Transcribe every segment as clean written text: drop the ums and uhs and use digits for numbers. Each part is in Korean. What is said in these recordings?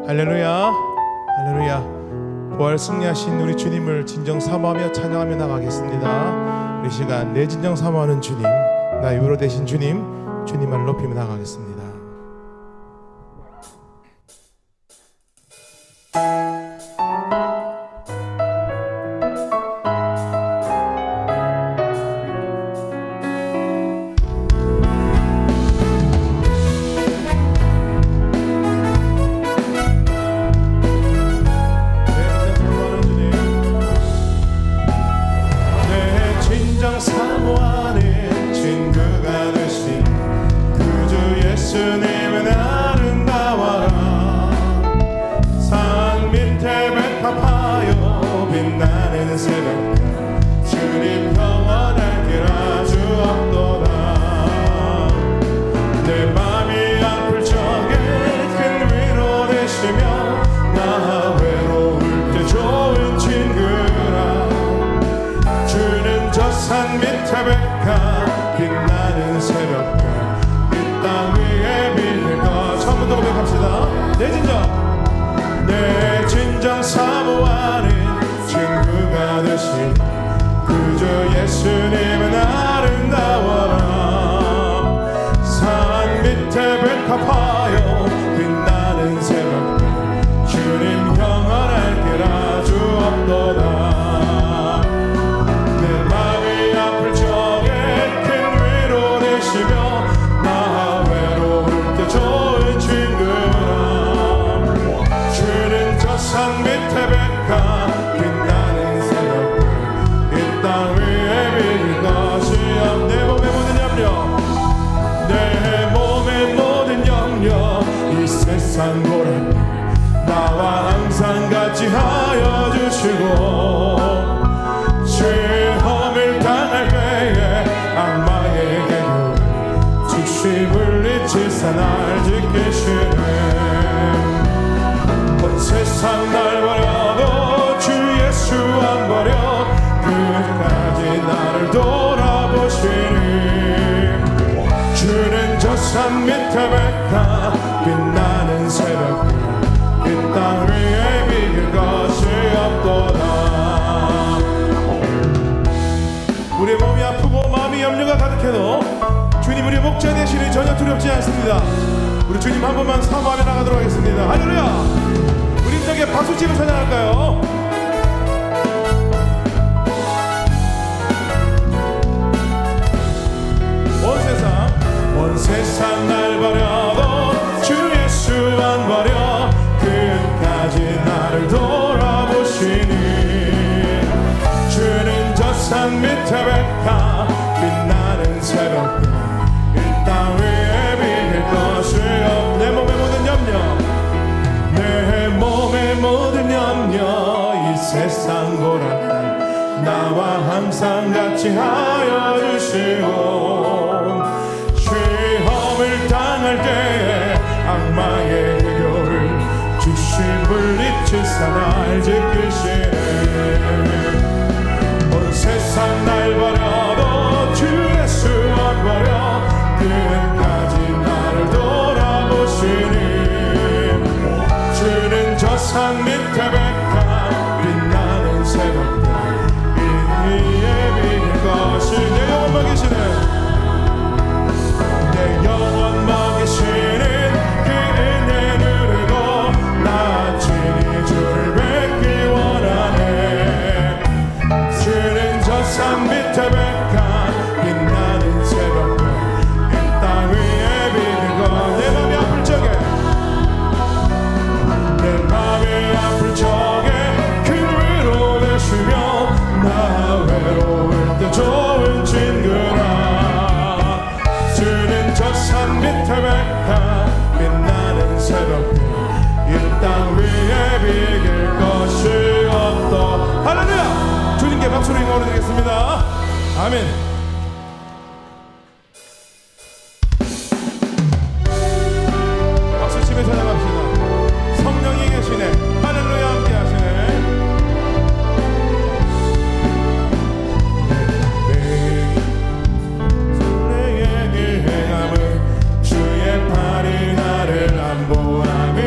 할렐루야, 할렐루야. 부활 승리하신 우리 주님을 진정 사모하며 찬양하며 나가겠습니다. 이 시간 내 진정 사모하는 주님, 나의 위로 되신 주님, 주님을 높이며 나가겠습니다. 사모하는 친구가 되신 그 주 예수님은 아름다워라. 산 밑에 백합하여 빛나는 새벽 주님 평안할 길 아주 없도다. 내 맘이 아플 적에 큰 위로 되시며 나 외로울 때 좋은 친구라. 주는 저 산 밑에 백합 빛나는 새벽별 이 땅 위에 빛을까. 처음부터 고백합시다. 내 진정 사모하는 친구가 되신 그 주 예수님은 아름다워라. 산 밑에 백합하여 빛나는 새벽별 주님 평안할 길 아주 없도다. 나 외로울 때 좋은 친구라. 주는 저 산 밑에 백합 빛나는 새벽별 이 땅 위에 비길 것이 없. 내 몸의 모든 염려, 내 몸의 모든 염려 이 세상 고를 나와 항상 같이 하여 주시고, 시험을 당할 때에 악마의 물리치사 날 지키시네. 온 세상 날 버려도 주 예수 안 버려 끝까지 나를 돌아보시니. 주는 저 산 밑에 백합 빛나는 새벽별 이 땅 위에 비길 것이 없도다. 우리의 몸이 아프고 마음이 염려가 가득해도 주님 우리 목자 되시니 전혀 두렵지 않습니다. 우리 주님 한 번만 사모하며 나가도록 하겠습니다. 할렐루야. 우리 힘차게 박수치며 찬양할까요? 온 세상 날 버려도 주 예수 안 버려 끝까지 나를 돌아보시니. 주는 저 산 밑에 백합 빛나는 새벽별 땅 위에 비길 것이 없. 내 몸의 모든 염려, 내 몸의 모든 염려 이 세상 고난 나와 항상 같이 하여 주시고, 시험을 당할 때에 악마의 해결을 주시 물리치사 날 지키시네. 온 세상 날 버려도 주 예수 안 버려 끝까지 나를 돌아보시니. 주는 저 산 밑에 백합 빛나는 새벽별 이 위에 비길 것이 내 영혼 먹이시네. 내 영혼 먹이시는 그 은혜 누리고 나 친히 주를 뵙기 원하네. 주는 저 산 밑에 백합 빛나는 새벽별 땅 위에 비길 것. 내 맘이 아플 적에, 내 맘이 아플 적에 큰 위로 되시며 나 외로울 때 좋은 친구라. 주는 저 산 밑에 백합 빛나는 새벽별 이 땅 위에 비길 것이 없다. 할렐루야. 주님께 박수로 인사드리겠습니다. 아멘. 찬양합시다. 성령이 계시네. 할렐루야 함께 하시네. 내 길 행함은 주의 팔이 나를 안보하며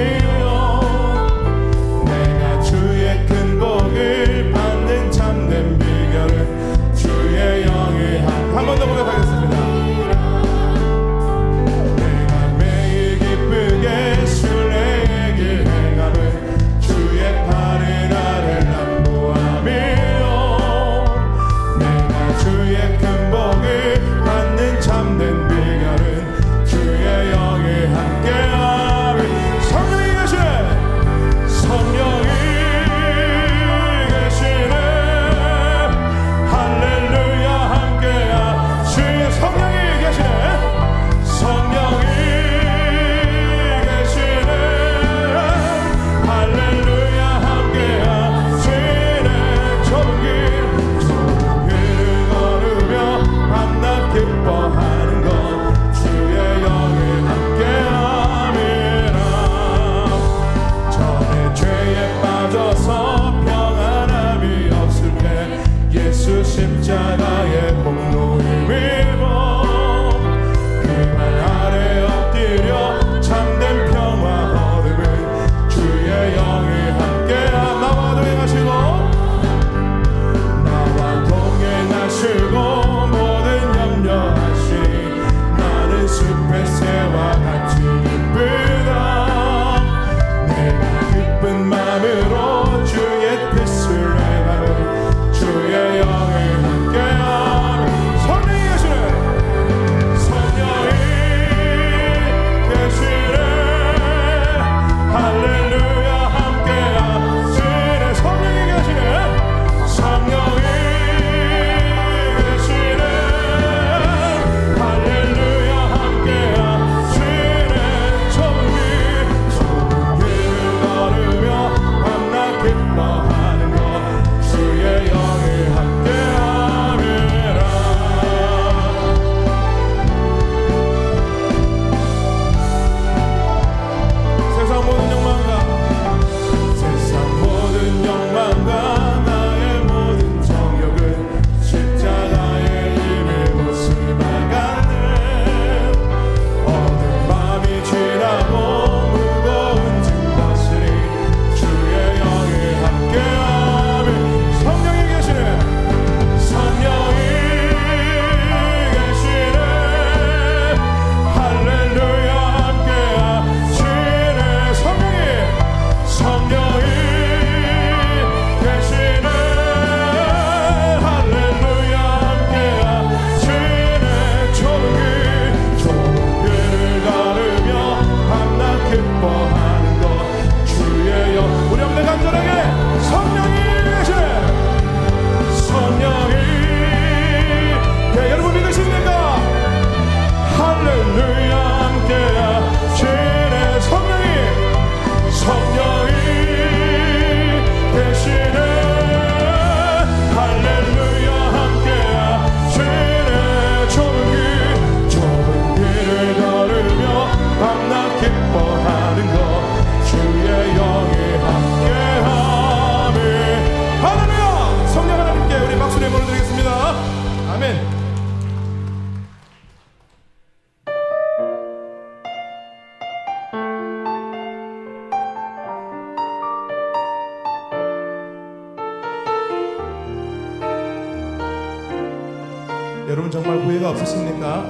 여러분 정말 후회가 없으십니까?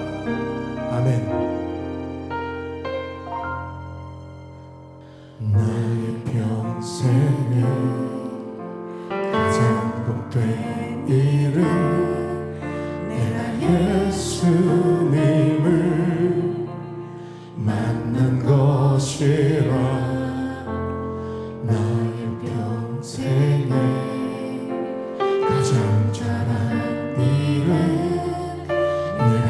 아멘. 나의 평생에 가장 복된 일은 내가 예수님을 만난 것이라. 나의 평생에 가장 잘한 일은 내가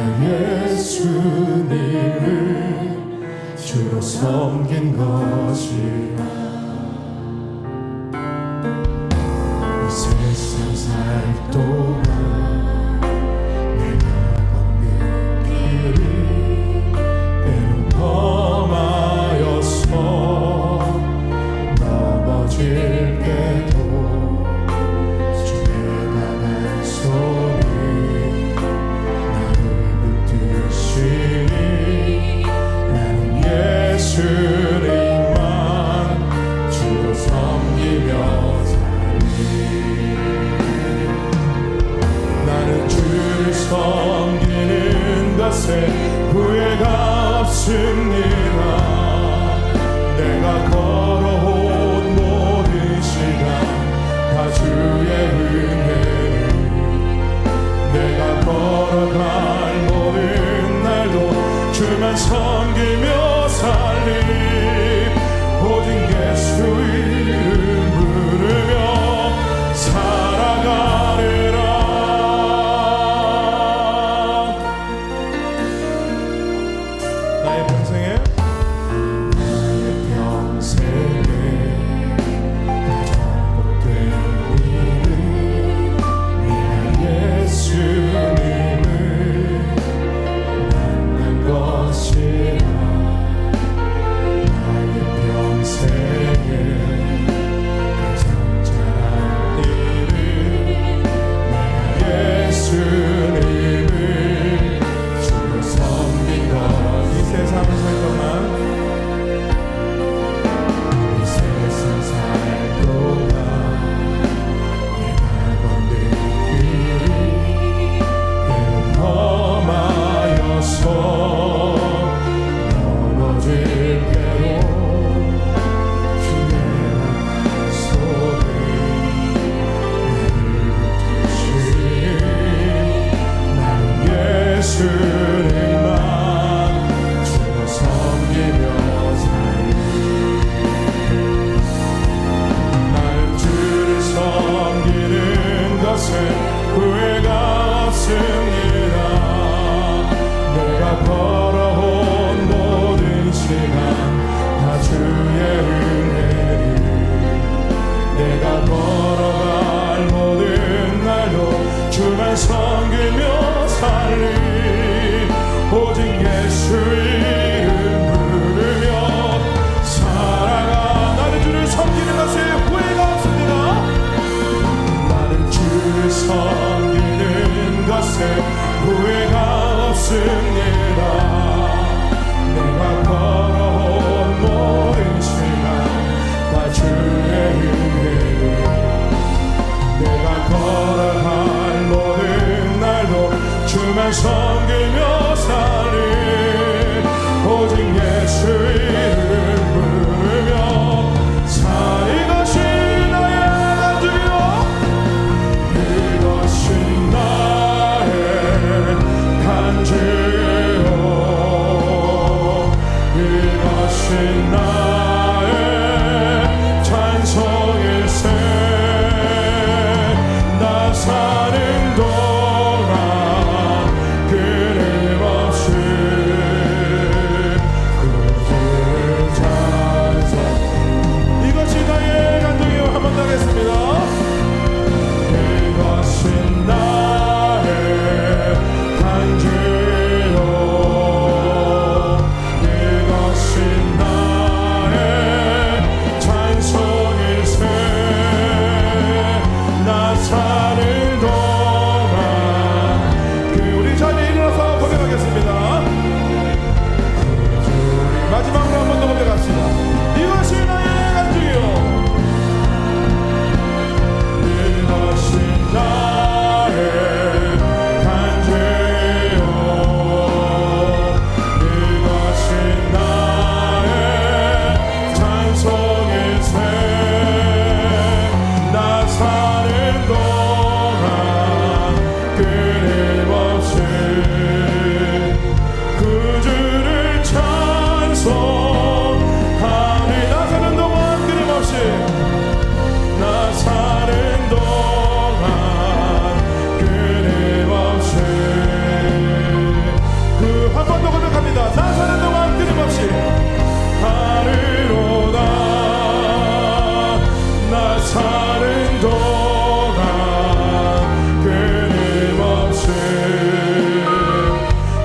예수님을 주로 섬긴 것이라. 이 세상 살 동안 내가 걷는 길이 때론 험하여서 넘어질 때도 주의 강한 손이 나를 붙드시니 나는 예수님만 주로 섬기며 나는 주를 섬기는 것에 후회가 없습니다. 내가 걸어온 모든 시간 다 주의 은혜를, 내가 걸어갈 모든 날도 주만 섬기며 살리. 오직 예수 이름 부르며 살아가리라. 나의 평생에 가장 복된 일은 내가 예수님을 만난 것이라. 나의 평생에 가장 잘한 일은 내가 예수님을 주로 섬긴 것. 이 세상을 살 동안, 이 세상 살 동안 내가 걷는 길이 때론 험하여서 넘어질 때도 주의 강한 손이 나를 붙드시니 나는 예수님만 주로 섬기며 살리. 나는 주를 섬기는 것에 후회가 없습니다. 내가 걸어온 모든 시간 다 주의 은혜를, 내가 걸어갈 모든 날도 주만 섬기며 살리. 오직 예수 이름 부르며 살아가. 나는 주를 섬기는 것에 후회가 없습니다. 나는 주를 섬기는 것에 후회가 없습니다. 내가 걸어온 모든 시간 다 주의 은혜를, 내가 걸어갈 모든 날도 주만 섬기며 살리. 오직 예수 이름 부르며 사. 이것이 나의 간증이요, 이것이 나의 간증이요, 이것이 나의 찬송일세. 나 사는 동안 그 사는 동안 끊임없이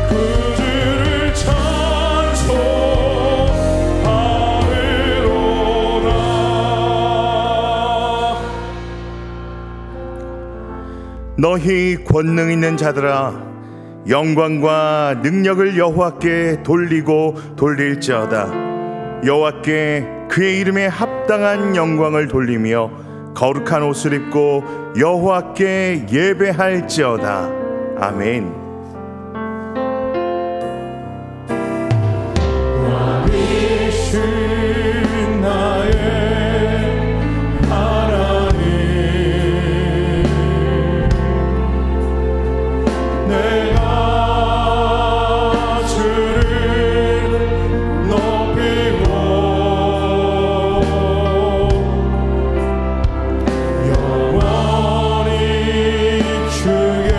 그 주를 찬송하리로다. 너희 권능 있는 자들아, 영광과 능력을 여호와께 돌리고 돌릴지어다. 여호와께 그의 이름에 합당한 영광을 돌리며 거룩한 옷을 입고 여호와께 예배할지어다. 아멘. 왕이신 나의 하나님, 내가 주를 높이고 영원히 주의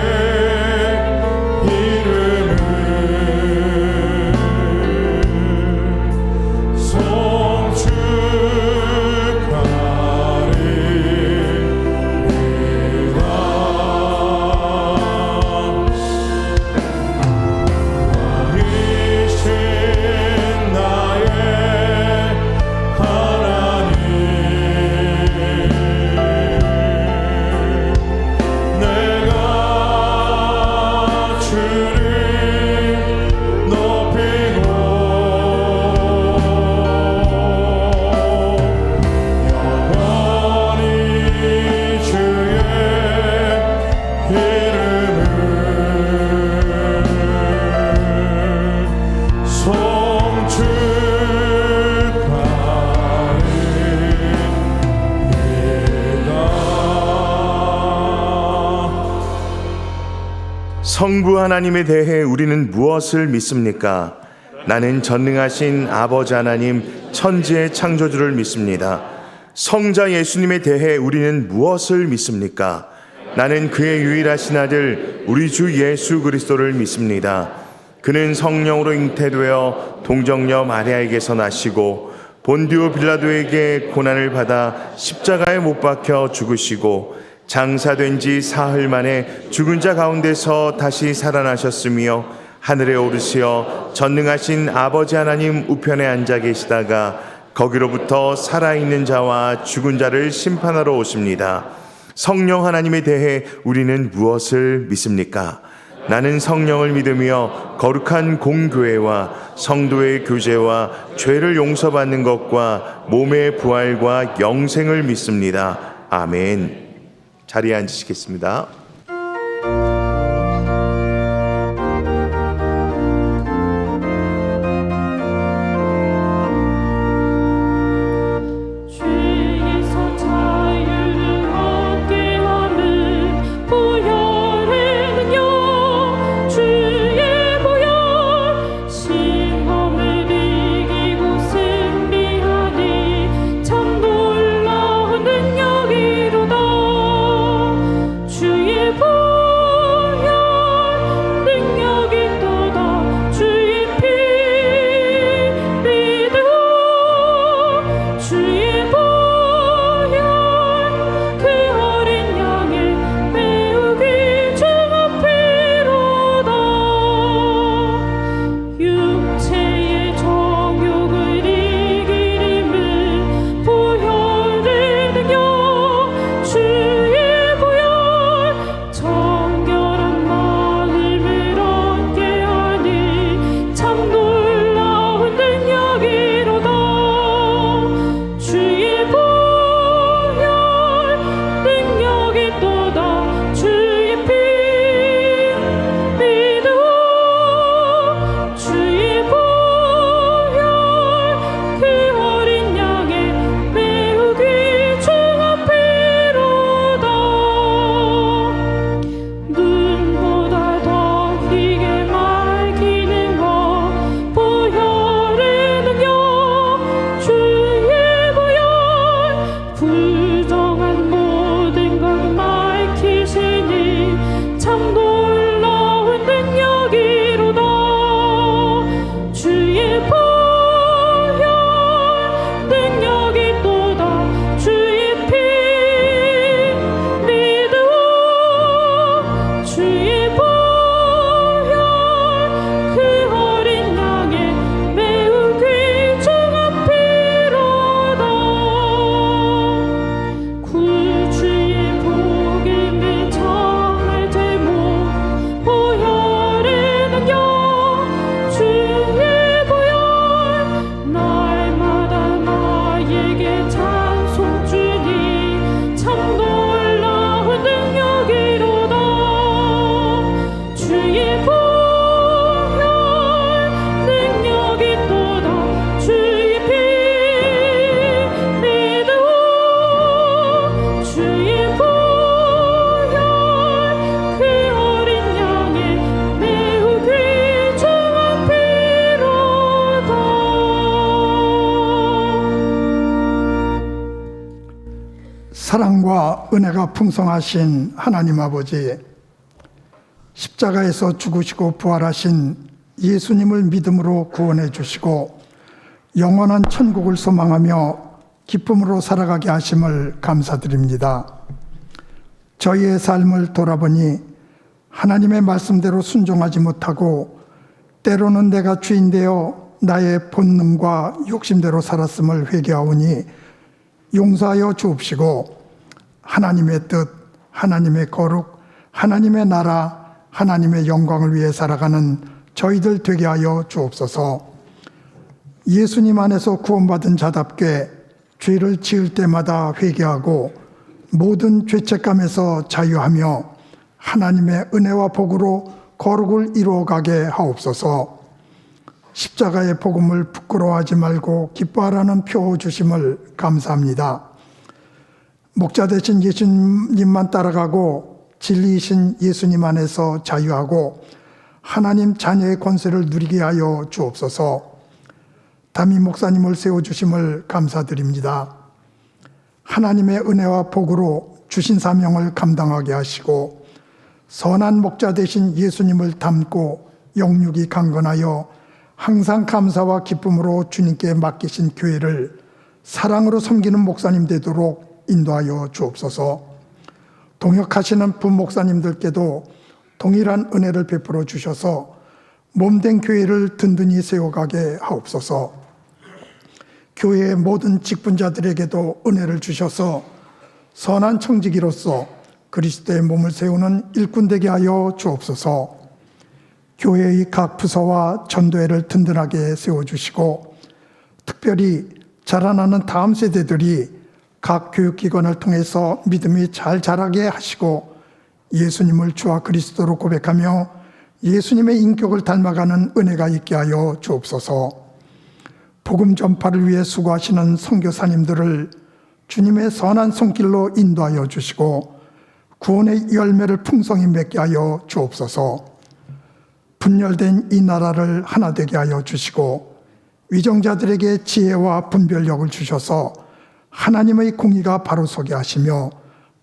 이름을 성부 하나님에 대해 우리는 무엇을 믿습니까? 나는 전능하신 아버지 하나님 천지의 창조주를 믿습니다. 성자 예수님에 대해 우리는 무엇을 믿습니까? 나는 그의 유일하신 아들 우리 주 예수 그리스도를 믿습니다. 그는 성령으로 잉태되어 동정녀 마리아에게서 나시고 본디오 빌라도에게 고난을 받아 십자가에 못 박혀 죽으시고 장사된 지 사흘 만에 죽은 자 가운데서 다시 살아나셨으며 하늘에 오르시어 전능하신 아버지 하나님 우편에 앉아 계시다가 거기로부터 살아있는 자와 죽은 자를 심판하러 오십니다. 성령 하나님에 대해 우리는 무엇을 믿습니까? 나는 성령을 믿으며 거룩한 공교회와 성도의 교제와 죄를 용서받는 것과 몸의 부활과 영생을 믿습니다. 아멘. 자리에 앉으시겠습니다. 죄에서 자유를 얻게 하는 보혈은요 주의 보혈 시험을 이기고 승리하니 참 놀라운 능력이로다. 주의 사랑과 은혜가 풍성하신 하나님 아버지, 십자가에서 죽으시고 부활하신 예수님을 믿음으로 구원해 주시고 영원한 천국을 소망하며 기쁨으로 살아가게 하심을 감사드립니다. 저희의 삶을 돌아보니 하나님의 말씀대로 순종하지 못하고 때로는 내가 주인 되어 나의 본능과 욕심대로 살았음을 회개하오니 용서하여 주옵시고 하나님의 뜻, 하나님의 거룩, 하나님의 나라, 하나님의 영광을 위해 살아가는 저희들 되게 하여 주옵소서. 예수님 안에서 구원받은 자답게 죄를 지을 때마다 회개하고 모든 죄책감에서 자유하며 하나님의 은혜와 복으로 거룩을 이루어가게 하옵소서. 십자가의 복음을 부끄러워하지 말고 기뻐하라는 표 주심을 감사합니다. 목자 되신 예수님만 따라가고 진리이신 예수님 안에서 자유하고 하나님 자녀의 권세를 누리게 하여 주옵소서. 담임 목사님을 세워주심을 감사드립니다. 하나님의 은혜와 복으로 주신 사명을 감당하게 하시고 선한 목자 되신 예수님을 닮고 영육이 강건하여 항상 감사와 기쁨으로 주님께 맡기신 교회를 사랑으로 섬기는 목사님 되도록 인도하여 주옵소서. 동역하시는 부목사님들께도 동일한 은혜를 베풀어 주셔서 몸된 교회를 든든히 세워가게 하옵소서. 교회의 모든 직분자들에게도 은혜를 주셔서 선한 청지기로서 그리스도의 몸을 세우는 일꾼 되게 하여 주옵소서. 교회의 각 부서와 전도회를 든든하게 세워주시고 특별히 자라나는 다음 세대들이 각 교육기관을 통해서 믿음이 잘 자라게 하시고 예수님을 주와 그리스도로 고백하며 예수님의 인격을 닮아가는 은혜가 있게 하여 주옵소서. 복음 전파를 위해 수고하시는 선교사님들을 주님의 선한 손길로 인도하여 주시고 구원의 열매를 풍성히 맺게 하여 주옵소서. 분열된 이 나라를 하나 되게 하여 주시고 위정자들에게 지혜와 분별력을 주셔서 하나님의 공의가 바로 서게 하시며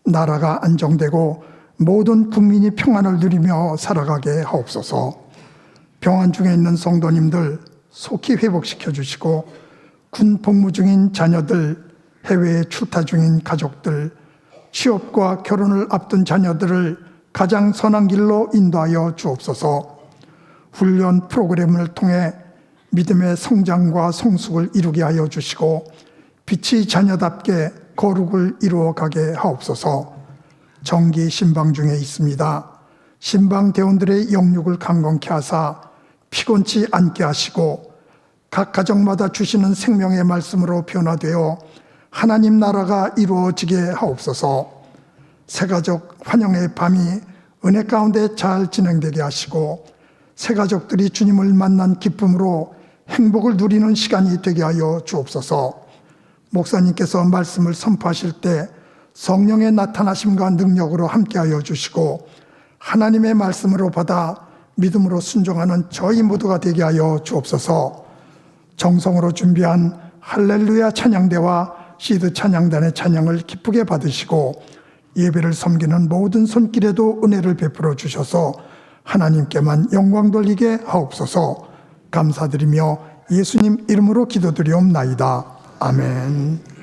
나라가 안정되고 모든 국민이 평안을 누리며 살아가게 하옵소서. 병환 중에 있는 성도님들 속히 회복시켜 주시고 군 복무 중인 자녀들, 해외에 출타 중인 가족들, 취업과 결혼을 앞둔 자녀들을 가장 선한 길로 인도하여 주옵소서. 훈련 프로그램을 통해 믿음의 성장과 성숙을 이루게 하여 주시고 빛이 자녀답게 거룩을 이루어가게 하옵소서. 정기 신방 중에 있습니다. 신방 대원들의 영육을 강건케 하사 피곤치 않게 하시고 각 가정마다 주시는 생명의 말씀으로 변화되어 하나님 나라가 이루어지게 하옵소서. 새가족 환영의 밤이 은혜 가운데 잘 진행되게 하시고 새가족들이 주님을 만난 기쁨으로 행복을 누리는 시간이 되게 하여 주옵소서. 목사님께서 말씀을 선포하실 때 성령의 나타나심과 능력으로 함께하여 주시고 하나님의 말씀으로 받아 믿음으로 순종하는 저희 모두가 되게 하여 주옵소서. 정성으로 준비한 할렐루야 찬양대와 시드 찬양단의 찬양을 기쁘게 받으시고 예배를 섬기는 모든 손길에도 은혜를 베풀어 주셔서 하나님께만 영광 돌리게 하옵소서. 감사드리며 예수님 이름으로 기도드리옵나이다. 아멘.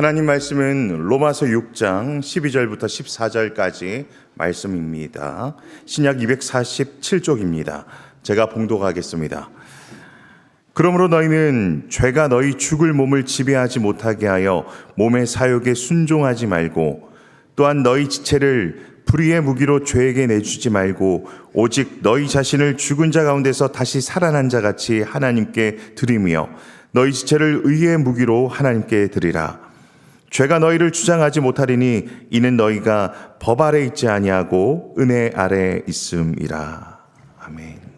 하나님 말씀은 로마서 6장 12절부터 14절까지 말씀입니다. 신약 247쪽입니다. 제가 봉독하겠습니다. 그러므로 너희는 죄가 너희 죽을 몸을 지배하지 못하게 하여 몸의 사욕에 순종하지 말고, 또한 너희 지체를 불의의 무기로 죄에게 내주지 말고, 오직 너희 자신을 죽은 자 가운데서 다시 살아난 자 같이 하나님께 드리며 너희 지체를 의의 무기로 하나님께 드리라. 죄가 너희를 주장하지 못하리니 이는 너희가 법 아래 있지 아니하고 은혜 아래 있음이라. 아멘.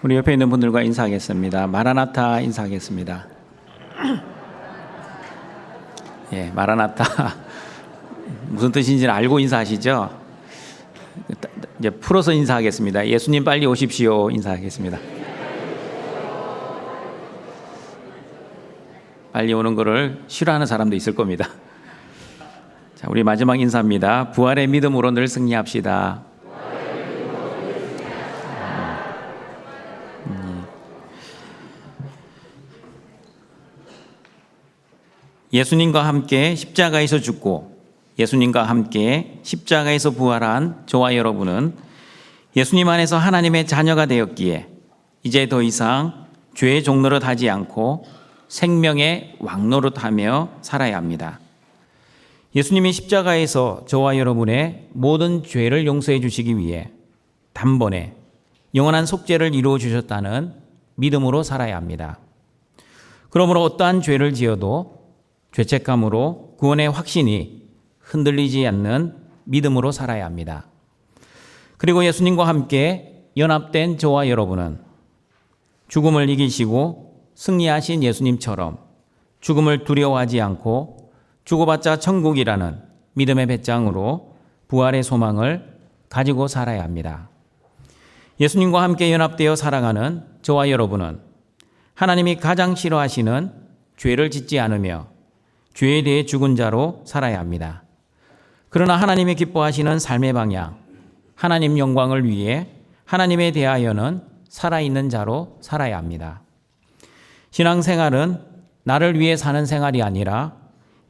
우리 옆에 있는 분들과 인사하겠습니다. 마라나타 인사하겠습니다. 예, 마라나타 무슨 뜻인지는 알고 인사하시죠? 이제 풀어서 인사하겠습니다. 예수님 빨리 오십시오 인사하겠습니다. 빨리 오는 거를 싫어하는 사람도 있을 겁니다. 자, 우리 마지막 인사입니다. 부활의 믿음으로 늘 승리합시다. 예수님과 함께 십자가에서 죽고 예수님과 함께 십자가에서 부활한 저와 여러분은 예수님 안에서 하나님의 자녀가 되었기에 이제 더 이상 죄의 종노릇 하지 않고 생명의 왕노릇하며 살아야 합니다. 예수님이 십자가에서 저와 여러분의 모든 죄를 용서해 주시기 위해 단번에 영원한 속죄를 이루어 주셨다는 믿음으로 살아야 합니다. 그러므로 어떠한 죄를 지어도 죄책감으로 구원의 확신이 흔들리지 않는 믿음으로 살아야 합니다. 그리고 예수님과 함께 연합된 저와 여러분은 죽음을 이기시고 승리하신 예수님처럼 죽음을 두려워하지 않고 죽어봤자 천국이라는 믿음의 배짱으로 부활의 소망을 가지고 살아야 합니다. 예수님과 함께 연합되어 살아가는 저와 여러분은 하나님이 가장 싫어하시는 죄를 짓지 않으며 죄에 대해 죽은 자로 살아야 합니다. 그러나 하나님이 기뻐하시는 삶의 방향, 하나님 영광을 위해 하나님에 대하여는 살아있는 자로 살아야 합니다. 신앙생활은 나를 위해 사는 생활이 아니라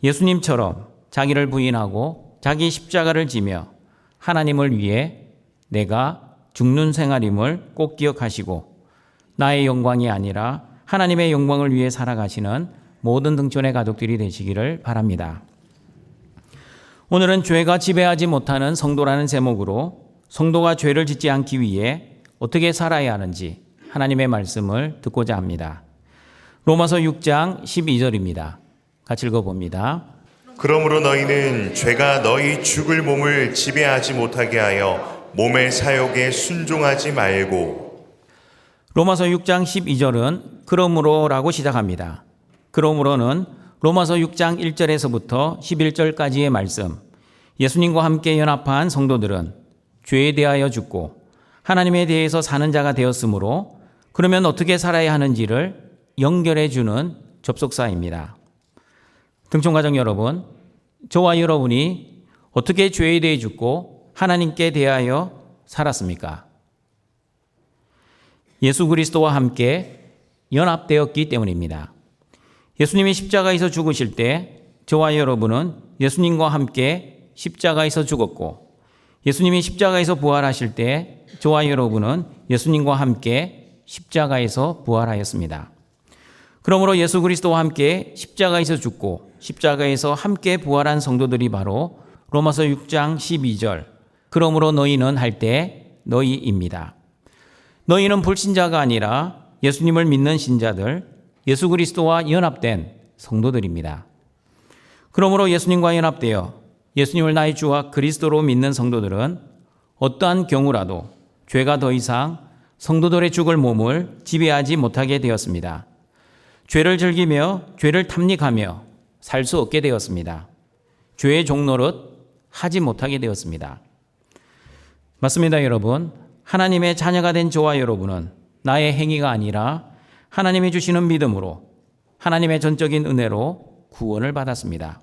예수님처럼 자기를 부인하고 자기 십자가를 지며 하나님을 위해 내가 죽는 생활임을 꼭 기억하시고 나의 영광이 아니라 하나님의 영광을 위해 살아가시는 모든 등촌의 가족들이 되시기를 바랍니다. 오늘은 죄가 지배하지 못하는 성도라는 제목으로 성도가 죄를 짓지 않기 위해 어떻게 살아야 하는지 하나님의 말씀을 듣고자 합니다. 로마서 6장 12절입니다. 같이 읽어봅니다. 그러므로 너희는 죄가 너희 죽을 몸을 지배하지 못하게 하여 몸의 사욕에 순종하지 말고. 로마서 6장 12절은 그러므로라고 시작합니다. 그러므로는 로마서 6장 1절에서부터 11절까지의 말씀, 예수님과 함께 연합한 성도들은 죄에 대하여 죽고 하나님에 대해서 사는 자가 되었으므로 그러면 어떻게 살아야 하는지를 연결해 주는 접속사입니다. 등촌가족 여러분, 저와 여러분이 어떻게 죄에 대해 죽고 하나님께 대하여 살았습니까? 예수 그리스도와 함께 연합되었기 때문입니다. 예수님이 십자가에서 죽으실 때 저와 여러분은 예수님과 함께 십자가에서 죽었고, 예수님이 십자가에서 부활하실 때 저와 여러분은 예수님과 함께 십자가에서 부활하였습니다. 그러므로 예수 그리스도와 함께 십자가에서 죽고 십자가에서 함께 부활한 성도들이 바로 로마서 6장 12절 그러므로 너희는 할 때 너희입니다. 너희는 불신자가 아니라 예수님을 믿는 신자들, 예수 그리스도와 연합된 성도들입니다. 그러므로 예수님과 연합되어 예수님을 나의 주와 그리스도로 믿는 성도들은 어떠한 경우라도 죄가 더 이상 성도들의 죽을 몸을 지배하지 못하게 되었습니다. 죄를 즐기며 죄를 탐닉하며 살 수 없게 되었습니다. 죄의 종노릇 하지 못하게 되었습니다. 맞습니다, 여러분. 하나님의 자녀가 된 저와 여러분은 나의 행위가 아니라 하나님이 주시는 믿음으로 하나님의 전적인 은혜로 구원을 받았습니다.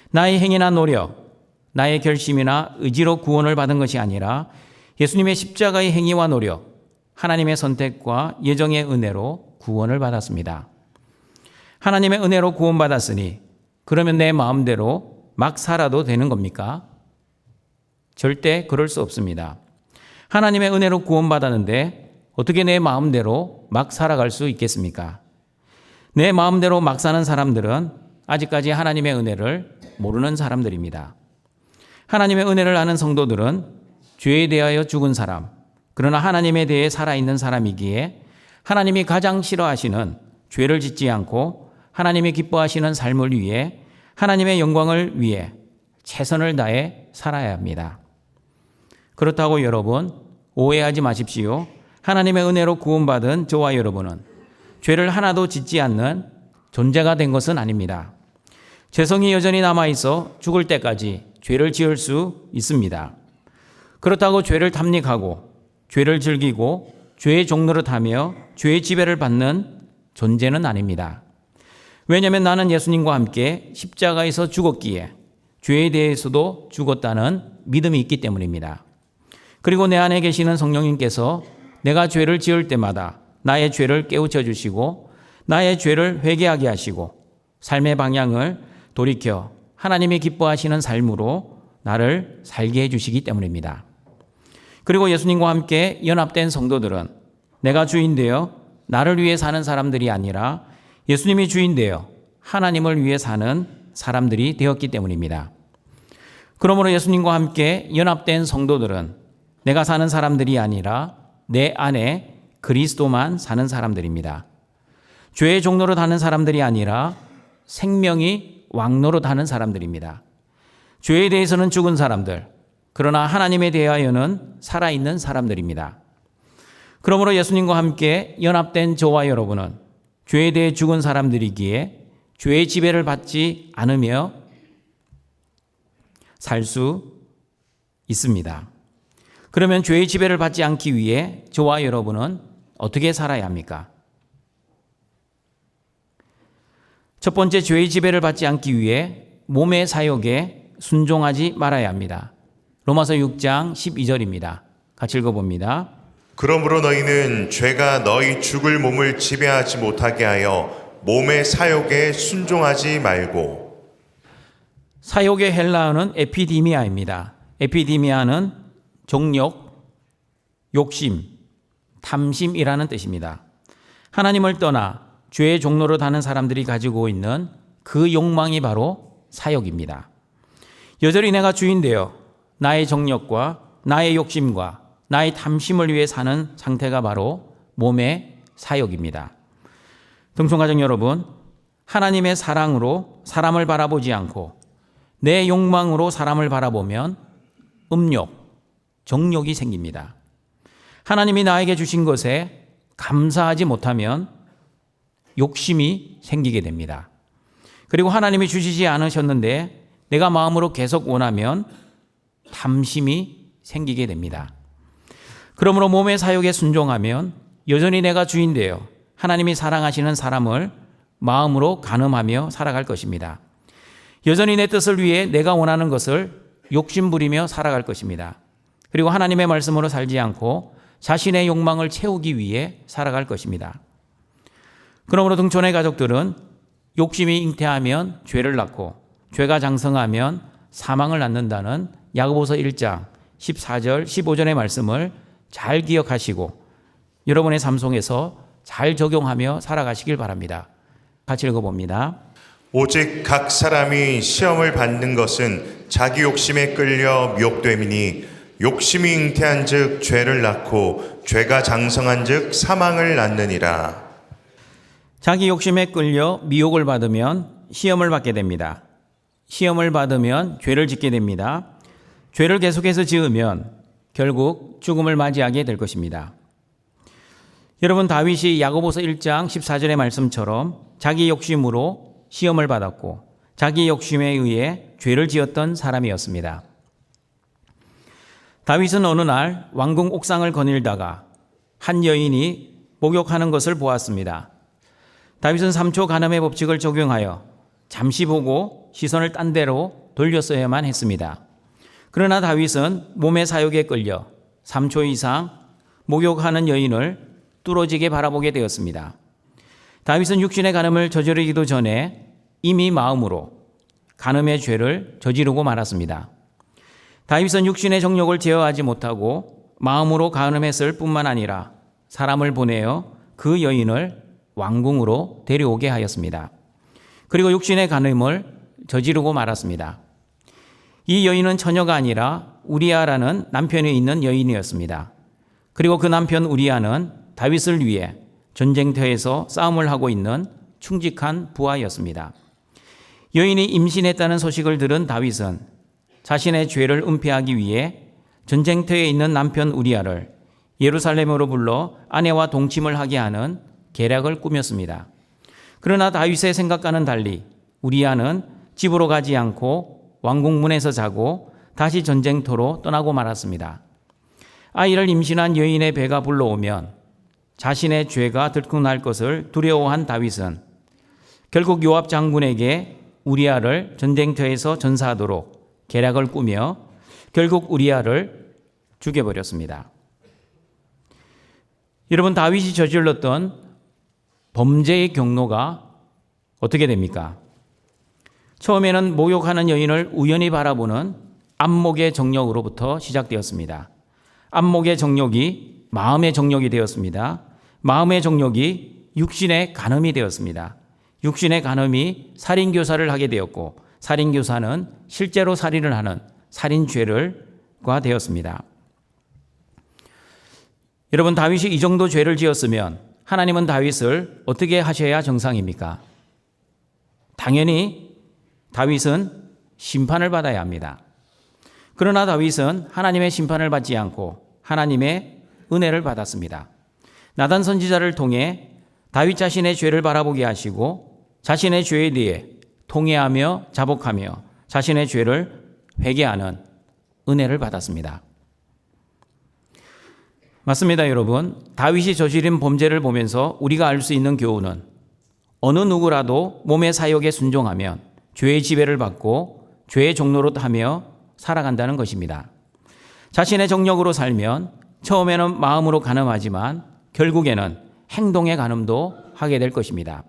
나의 행위나 노력, 나의 결심이나 의지로 구원을 받은 것이 아니라 예수님의 십자가의 행위와 노력, 하나님의 선택과 예정의 은혜로 구원을 받았습니다. 하나님의 은혜로 구원받았으니 그러면 내 마음대로 막 살아도 되는 겁니까? 절대 그럴 수 없습니다. 하나님의 은혜로 구원받았는데 어떻게 내 마음대로 막 살아갈 수 있겠습니까? 내 마음대로 막 사는 사람들은 아직까지 하나님의 은혜를 모르는 사람들입니다. 하나님의 은혜를 아는 성도들은 죄에 대하여 죽은 사람, 그러나 하나님에 대해 살아있는 사람이기에 하나님이 가장 싫어하시는 죄를 짓지 않고 하나님이 기뻐하시는 삶을 위해 하나님의 영광을 위해 최선을 다해 살아야 합니다. 그렇다고 여러분 오해하지 마십시오. 하나님의 은혜로 구원받은 저와 여러분은 죄를 하나도 짓지 않는 존재가 된 것은 아닙니다. 죄성이 여전히 남아있어 죽을 때까지 죄를 지을 수 있습니다. 그렇다고 죄를 탐닉하고 죄를 즐기고 죄의 종노릇하며 죄의 지배를 받는 존재는 아닙니다. 왜냐하면 나는 예수님과 함께 십자가에서 죽었기에 죄에 대해서도 죽었다는 믿음이 있기 때문입니다. 그리고 내 안에 계시는 성령님께서 내가 죄를 지을 때마다 나의 죄를 깨우쳐 주시고 나의 죄를 회개하게 하시고 삶의 방향을 돌이켜 하나님이 기뻐하시는 삶으로 나를 살게 해주시기 때문입니다. 그리고 예수님과 함께 연합된 성도들은 내가 주인 되어 나를 위해 사는 사람들이 아니라 예수님이 주인 되어 하나님을 위해 사는 사람들이 되었기 때문입니다. 그러므로 예수님과 함께 연합된 성도들은 내가 사는 사람들이 아니라 내 안에 그리스도만 사는 사람들입니다. 죄의 종로로 다는 사람들이 아니라 생명이 왕노로 다는 사람들입니다. 죄에 대해서는 죽은 사람들, 그러나 하나님에 대하여는 살아있는 사람들입니다. 그러므로 예수님과 함께 연합된 저와 여러분은 죄에 대해 죽은 사람들이기에 죄의 지배를 받지 않으며 살 수 있습니다. 그러면 죄의 지배를 받지 않기 위해 저와 여러분은 어떻게 살아야 합니까? 첫 번째, 죄의 지배를 받지 않기 위해 몸의 사욕에 순종하지 말아야 합니다. 로마서 6장 12절입니다. 같이 읽어봅니다. 그러므로 너희는 죄가 너희 죽을 몸을 지배하지 못하게 하여 몸의 사욕에 순종하지 말고. 사욕의 헬라어는 에피디미아입니다. 에피디미아는 정욕, 욕심, 탐심이라는 뜻입니다. 하나님을 떠나 죄의 종로로 다는 사람들이 가지고 있는 그 욕망이 바로 사욕입니다. 여전히 내가 주인 되어 나의 정욕과 나의 욕심과 나의 탐심을 위해 사는 상태가 바로 몸의 사욕입니다. 동성가정 여러분, 하나님의 사랑으로 사람을 바라보지 않고 내 욕망으로 사람을 바라보면 음욕, 정욕이 생깁니다. 하나님이 나에게 주신 것에 감사하지 못하면 욕심이 생기게 됩니다. 그리고 하나님이 주시지 않으셨는데 내가 마음으로 계속 원하면 탐심이 생기게 됩니다. 그러므로 몸의 사욕에 순종하면 여전히 내가 주인 되어 하나님이 사랑하시는 사람을 마음으로 간음하며 살아갈 것입니다. 여전히 내 뜻을 위해 내가 원하는 것을 욕심부리며 살아갈 것입니다. 그리고 하나님의 말씀으로 살지 않고 자신의 욕망을 채우기 위해 살아갈 것입니다. 그러므로 등촌의 가족들은 욕심이 잉태하면 죄를 낳고 죄가 장성하면 사망을 낳는다는 야고보서 1장 14절 15절의 말씀을 잘 기억하시고 여러분의 삶 속에서 잘 적용하며 살아가시길 바랍니다. 같이 읽어봅니다. 오직 각 사람이 시험을 받는 것은 자기 욕심에 끌려 미혹됨이니 욕심이 잉태한 즉 죄를 낳고 죄가 장성한 즉 사망을 낳느니라. 자기 욕심에 끌려 미혹을 받으면 시험을 받게 됩니다. 시험을 받으면 죄를 짓게 됩니다. 죄를 계속해서 지으면 결국 죽음을 맞이하게 될 것입니다. 여러분, 다윗이 야고보서 1장 14절의 말씀처럼 자기 욕심으로 시험을 받았고 자기 욕심에 의해 죄를 지었던 사람이었습니다. 다윗은 어느 날 왕궁 옥상을 거닐다가 한 여인이 목욕하는 것을 보았습니다. 다윗은 3초 간음의 법칙을 적용하여 잠시 보고 시선을 딴 데로 돌렸어야만 했습니다. 그러나 다윗은 몸의 사욕에 끌려 3초 이상 목욕하는 여인을 뚫어지게 바라보게 되었습니다. 다윗은 육신의 간음을 저지르기도 전에 이미 마음으로 간음의 죄를 저지르고 말았습니다. 다윗은 육신의 정욕을 제어하지 못하고 마음으로 간음했을 뿐만 아니라 사람을 보내어 그 여인을 왕궁으로 데려오게 하였습니다. 그리고 육신의 간음을 저지르고 말았습니다. 이 여인은 처녀가 아니라 우리아라는 남편이 있는 여인이었습니다. 그리고 그 남편 우리아는 다윗을 위해 전쟁터에서 싸움을 하고 있는 충직한 부하였습니다. 여인이 임신했다는 소식을 들은 다윗은 자신의 죄를 은폐하기 위해 전쟁터에 있는 남편 우리아를 예루살렘으로 불러 아내와 동침을 하게 하는 계략을 꾸몄습니다. 그러나 다윗의 생각과는 달리 우리아는 집으로 가지 않고 왕궁 문에서 자고 다시 전쟁터로 떠나고 말았습니다. 아이를 임신한 여인의 배가 불러오면 자신의 죄가 들통날 것을 두려워한 다윗은 결국 요압 장군에게 우리아를 전쟁터에서 전사하도록 계략을 꾸며 결국 우리아를 죽여버렸습니다. 여러분, 다윗이 저질렀던 범죄의 경로가 어떻게 됩니까? 처음에는 목욕하는 여인을 우연히 바라보는 안목의 정욕으로부터 시작되었습니다. 안목의 정욕이 마음의 정욕이 되었습니다. 마음의 정욕이 육신의 간음이 되었습니다. 육신의 간음이 살인교사를 하게 되었고 살인교사는 실제로 살인을 하는 살인죄가 되었습니다. 여러분, 다윗이 이 정도 죄를 지었으면 하나님은 다윗을 어떻게 하셔야 정상입니까? 당연히 다윗은 심판을 받아야 합니다. 그러나 다윗은 하나님의 심판을 받지 않고 하나님의 은혜를 받았습니다. 나단 선지자를 통해 다윗 자신의 죄를 바라보게 하시고 자신의 죄에 대해 통회하며 자복하며 자신의 죄를 회개하는 은혜를 받았습니다. 맞습니다, 여러분. 다윗이 저지른 범죄를 보면서 우리가 알 수 있는 교훈은 어느 누구라도 몸의 사욕에 순종하면 죄의 지배를 받고 죄의 종로로 타며 살아간다는 것입니다. 자신의 정력으로 살면 처음에는 마음으로 간음하지만 결국에는 행동의 간음도 하게 될 것입니다.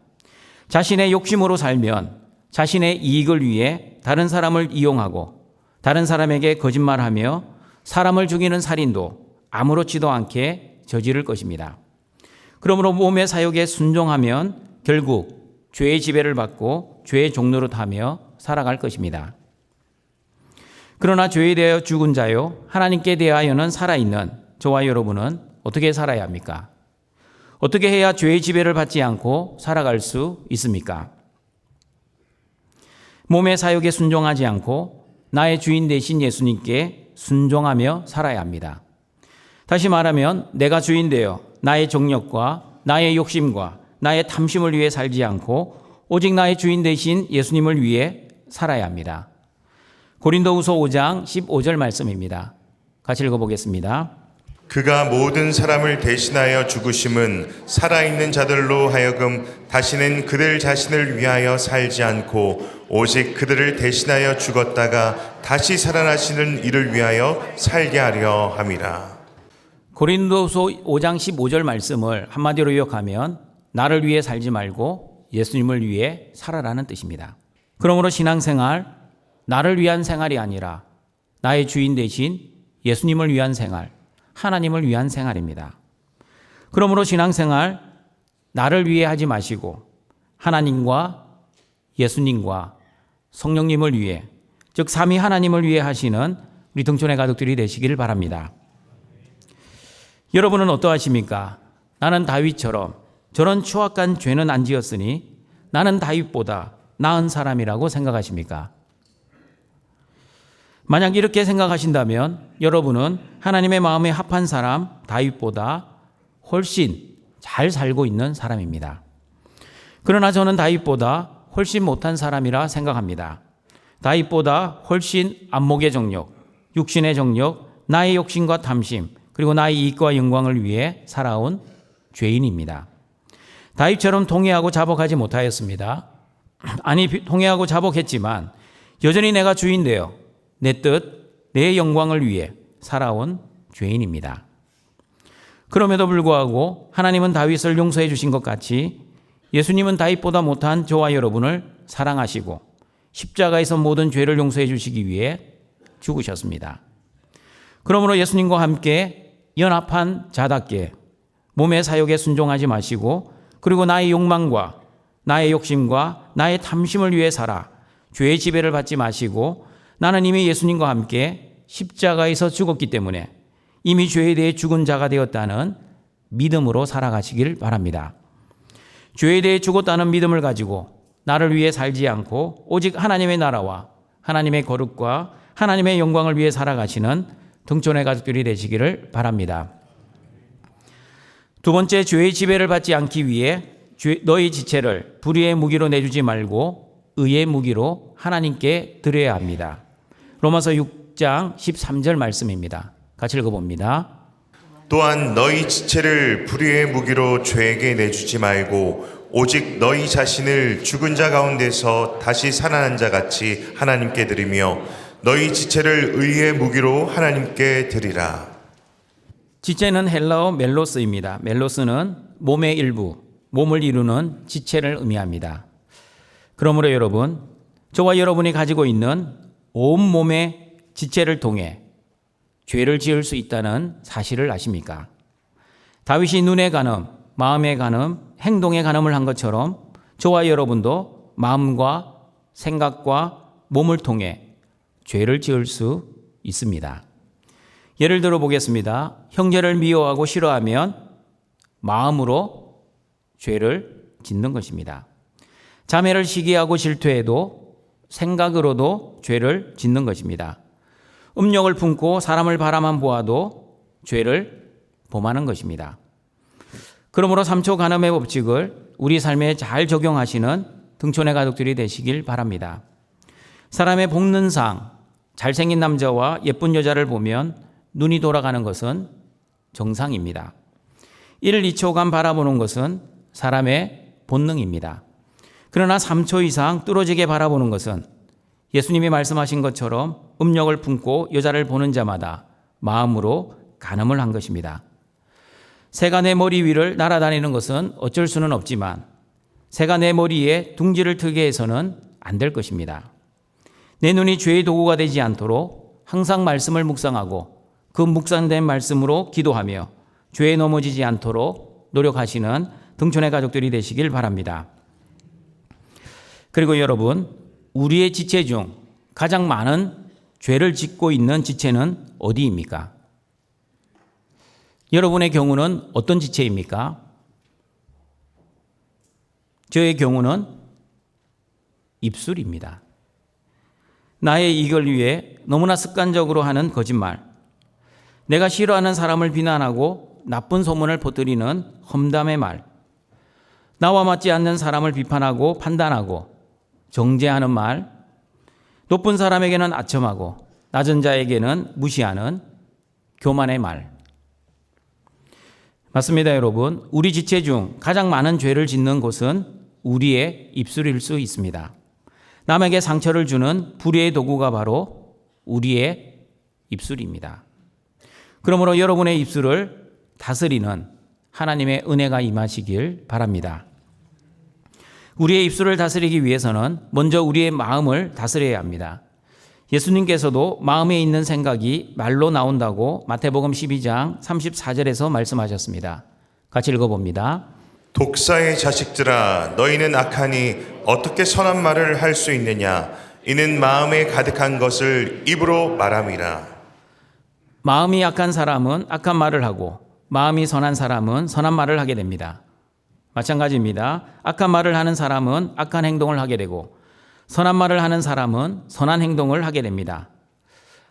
자신의 욕심으로 살면 자신의 이익을 위해 다른 사람을 이용하고 다른 사람에게 거짓말하며 사람을 죽이는 살인도 아무렇지도 않게 저지를 것입니다. 그러므로 몸의 사욕에 순종하면 결국 죄의 지배를 받고 죄의 종로로 타며 살아갈 것입니다. 그러나 죄에 대하여 죽은 자요 하나님께 대하여는 살아있는 저와 여러분은 어떻게 살아야 합니까? 어떻게 해야 죄의 지배를 받지 않고 살아갈 수 있습니까? 몸의 사욕에 순종하지 않고 나의 주인 되신 예수님께 순종하며 살아야 합니다. 다시 말하면 내가 주인 되어 나의 정욕과 나의 욕심과 나의 탐심을 위해 살지 않고 오직 나의 주인 되신 예수님을 위해 살아야 합니다. 고린도후서 5장 15절 말씀입니다. 같이 읽어보겠습니다. 그가 모든 사람을 대신하여 죽으심은 살아있는 자들로 하여금 다시는 그들 자신을 위하여 살지 않고 오직 그들을 대신하여 죽었다가 다시 살아나시는 이를 위하여 살게 하려 함이라. 고린도서 5장 15절 말씀을 한마디로 요약하면 나를 위해 살지 말고 예수님을 위해 살아라는 뜻입니다. 그러므로 신앙생활, 나를 위한 생활이 아니라 나의 주인 되신 예수님을 위한 생활, 하나님을 위한 생활입니다. 그러므로 신앙생활, 나를 위해 하지 마시고 하나님과 예수님과 성령님을 위해, 즉 삼위 하나님을 위해 하시는 우리 등촌의 가족들이 되시기를 바랍니다. 여러분은 어떠하십니까? 나는 다윗처럼 저런 추악한 죄는 안 지었으니 나는 다윗보다 나은 사람이라고 생각하십니까? 만약 이렇게 생각하신다면 여러분은 하나님의 마음에 합한 사람 다윗보다 훨씬 잘 살고 있는 사람입니다. 그러나 저는 다윗보다 훨씬 못한 사람이라 생각합니다. 다윗보다 훨씬 안목의 정욕, 육신의 정욕, 나의 욕심과 탐심, 그리고 나의 이익과 영광을 위해 살아온 죄인입니다. 다윗처럼 통회하고 자복하지 못하였습니다. 아니, 통회하고 자복했지만 여전히 내가 주인 되어 내 뜻, 내 영광을 위해 살아온 죄인입니다. 그럼에도 불구하고 하나님은 다윗을 용서해 주신 것 같이 예수님은 다윗보다 못한 저와 여러분을 사랑하시고 십자가에서 모든 죄를 용서해 주시기 위해 죽으셨습니다. 그러므로 예수님과 함께 연합한 자답게 몸의 사욕에 순종하지 마시고 그리고 나의 욕망과 나의 욕심과 나의 탐심을 위해 살아 죄의 지배를 받지 마시고 나는 이미 예수님과 함께 십자가에서 죽었기 때문에 이미 죄에 대해 죽은 자가 되었다는 믿음으로 살아가시길 바랍니다. 죄에 대해 죽었다는 믿음을 가지고 나를 위해 살지 않고 오직 하나님의 나라와 하나님의 거룩과 하나님의 영광을 위해 살아가시는 등촌의 가족들이 되시기를 바랍니다. 두 번째, 죄의 지배를 받지 않기 위해 너희 지체를 불의의 무기로 내주지 말고 의의 무기로 하나님께 드려야 합니다. 로마서 6장 13절 말씀입니다. 같이 읽어봅니다. 또한 너희 지체를 불의의 무기로 죄에게 내주지 말고 오직 너희 자신을 죽은 자 가운데서 다시 살아난 자 같이 하나님께 드리며 너희 지체를 의의 무기로 하나님께 드리라. 지체는 헬라어 멜로스입니다. 멜로스는 몸의 일부, 몸을 이루는 지체를 의미합니다. 그러므로 여러분, 저와 여러분이 가지고 있는 온몸의 지체를 통해 죄를 지을 수 있다는 사실을 아십니까? 다윗이 눈의 간음, 마음의 간음, 행동의 간음을 한 것처럼 저와 여러분도 마음과 생각과 몸을 통해 죄를 지을 수 있습니다. 예를 들어 보겠습니다. 형제를 미워하고 싫어하면 마음으로 죄를 짓는 것입니다. 자매를 시기하고 질투해도 생각으로도 죄를 짓는 것입니다. 음욕을 품고 사람을 바라만 보아도 죄를 범하는 것입니다. 그러므로 3초 간음의 법칙을 우리 삶에 잘 적용하시는 등촌의 가족들이 되시길 바랍니다. 사람의 복는상 잘생긴 남자와 예쁜 여자를 보면 눈이 돌아가는 것은 정상입니다. 1, 2초간 바라보는 것은 사람의 본능입니다. 그러나 3초 이상 뚫어지게 바라보는 것은 예수님이 말씀하신 것처럼 음욕을 품고 여자를 보는 자마다 마음으로 간음을 한 것입니다. 새가 내 머리 위를 날아다니는 것은 어쩔 수는 없지만 새가 내 머리에 둥지를 트게 해서는 안 될 것입니다. 내 눈이 죄의 도구가 되지 않도록 항상 말씀을 묵상하고 그 묵상된 말씀으로 기도하며 죄에 넘어지지 않도록 노력하시는 등촌의 가족들이 되시길 바랍니다. 그리고 여러분, 우리의 지체 중 가장 많은 죄를 짓고 있는 지체는 어디입니까? 여러분의 경우는 어떤 지체입니까? 저의 경우는 입술입니다. 나의 이익을 위해 너무나 습관적으로 하는 거짓말, 내가 싫어하는 사람을 비난하고 나쁜 소문을 퍼뜨리는 험담의 말, 나와 맞지 않는 사람을 비판하고 판단하고 정죄하는 말, 높은 사람에게는 아첨하고 낮은 자에게는 무시하는 교만의 말. 맞습니다, 여러분. 우리 지체 중 가장 많은 죄를 짓는 곳은 우리의 입술일 수 있습니다. 남에게 상처를 주는 불의의 도구가 바로 우리의 입술입니다. 그러므로 여러분의 입술을 다스리는 하나님의 은혜가 임하시길 바랍니다. 우리의 입술을 다스리기 위해서는 먼저 우리의 마음을 다스려야 합니다. 예수님께서도 마음에 있는 생각이 말로 나온다고 마태복음 12장 34절에서 말씀하셨습니다. 같이 읽어봅니다. 독사의 자식들아, 너희는 악하니 어떻게 선한 말을 할 수 있느냐? 이는 마음에 가득한 것을 입으로 말함이라. 마음이 약한 사람은 악한 말을 하고 마음이 선한 사람은 선한 말을 하게 됩니다. 마찬가지입니다. 악한 말을 하는 사람은 악한 행동을 하게 되고 선한 말을 하는 사람은 선한 행동을 하게 됩니다.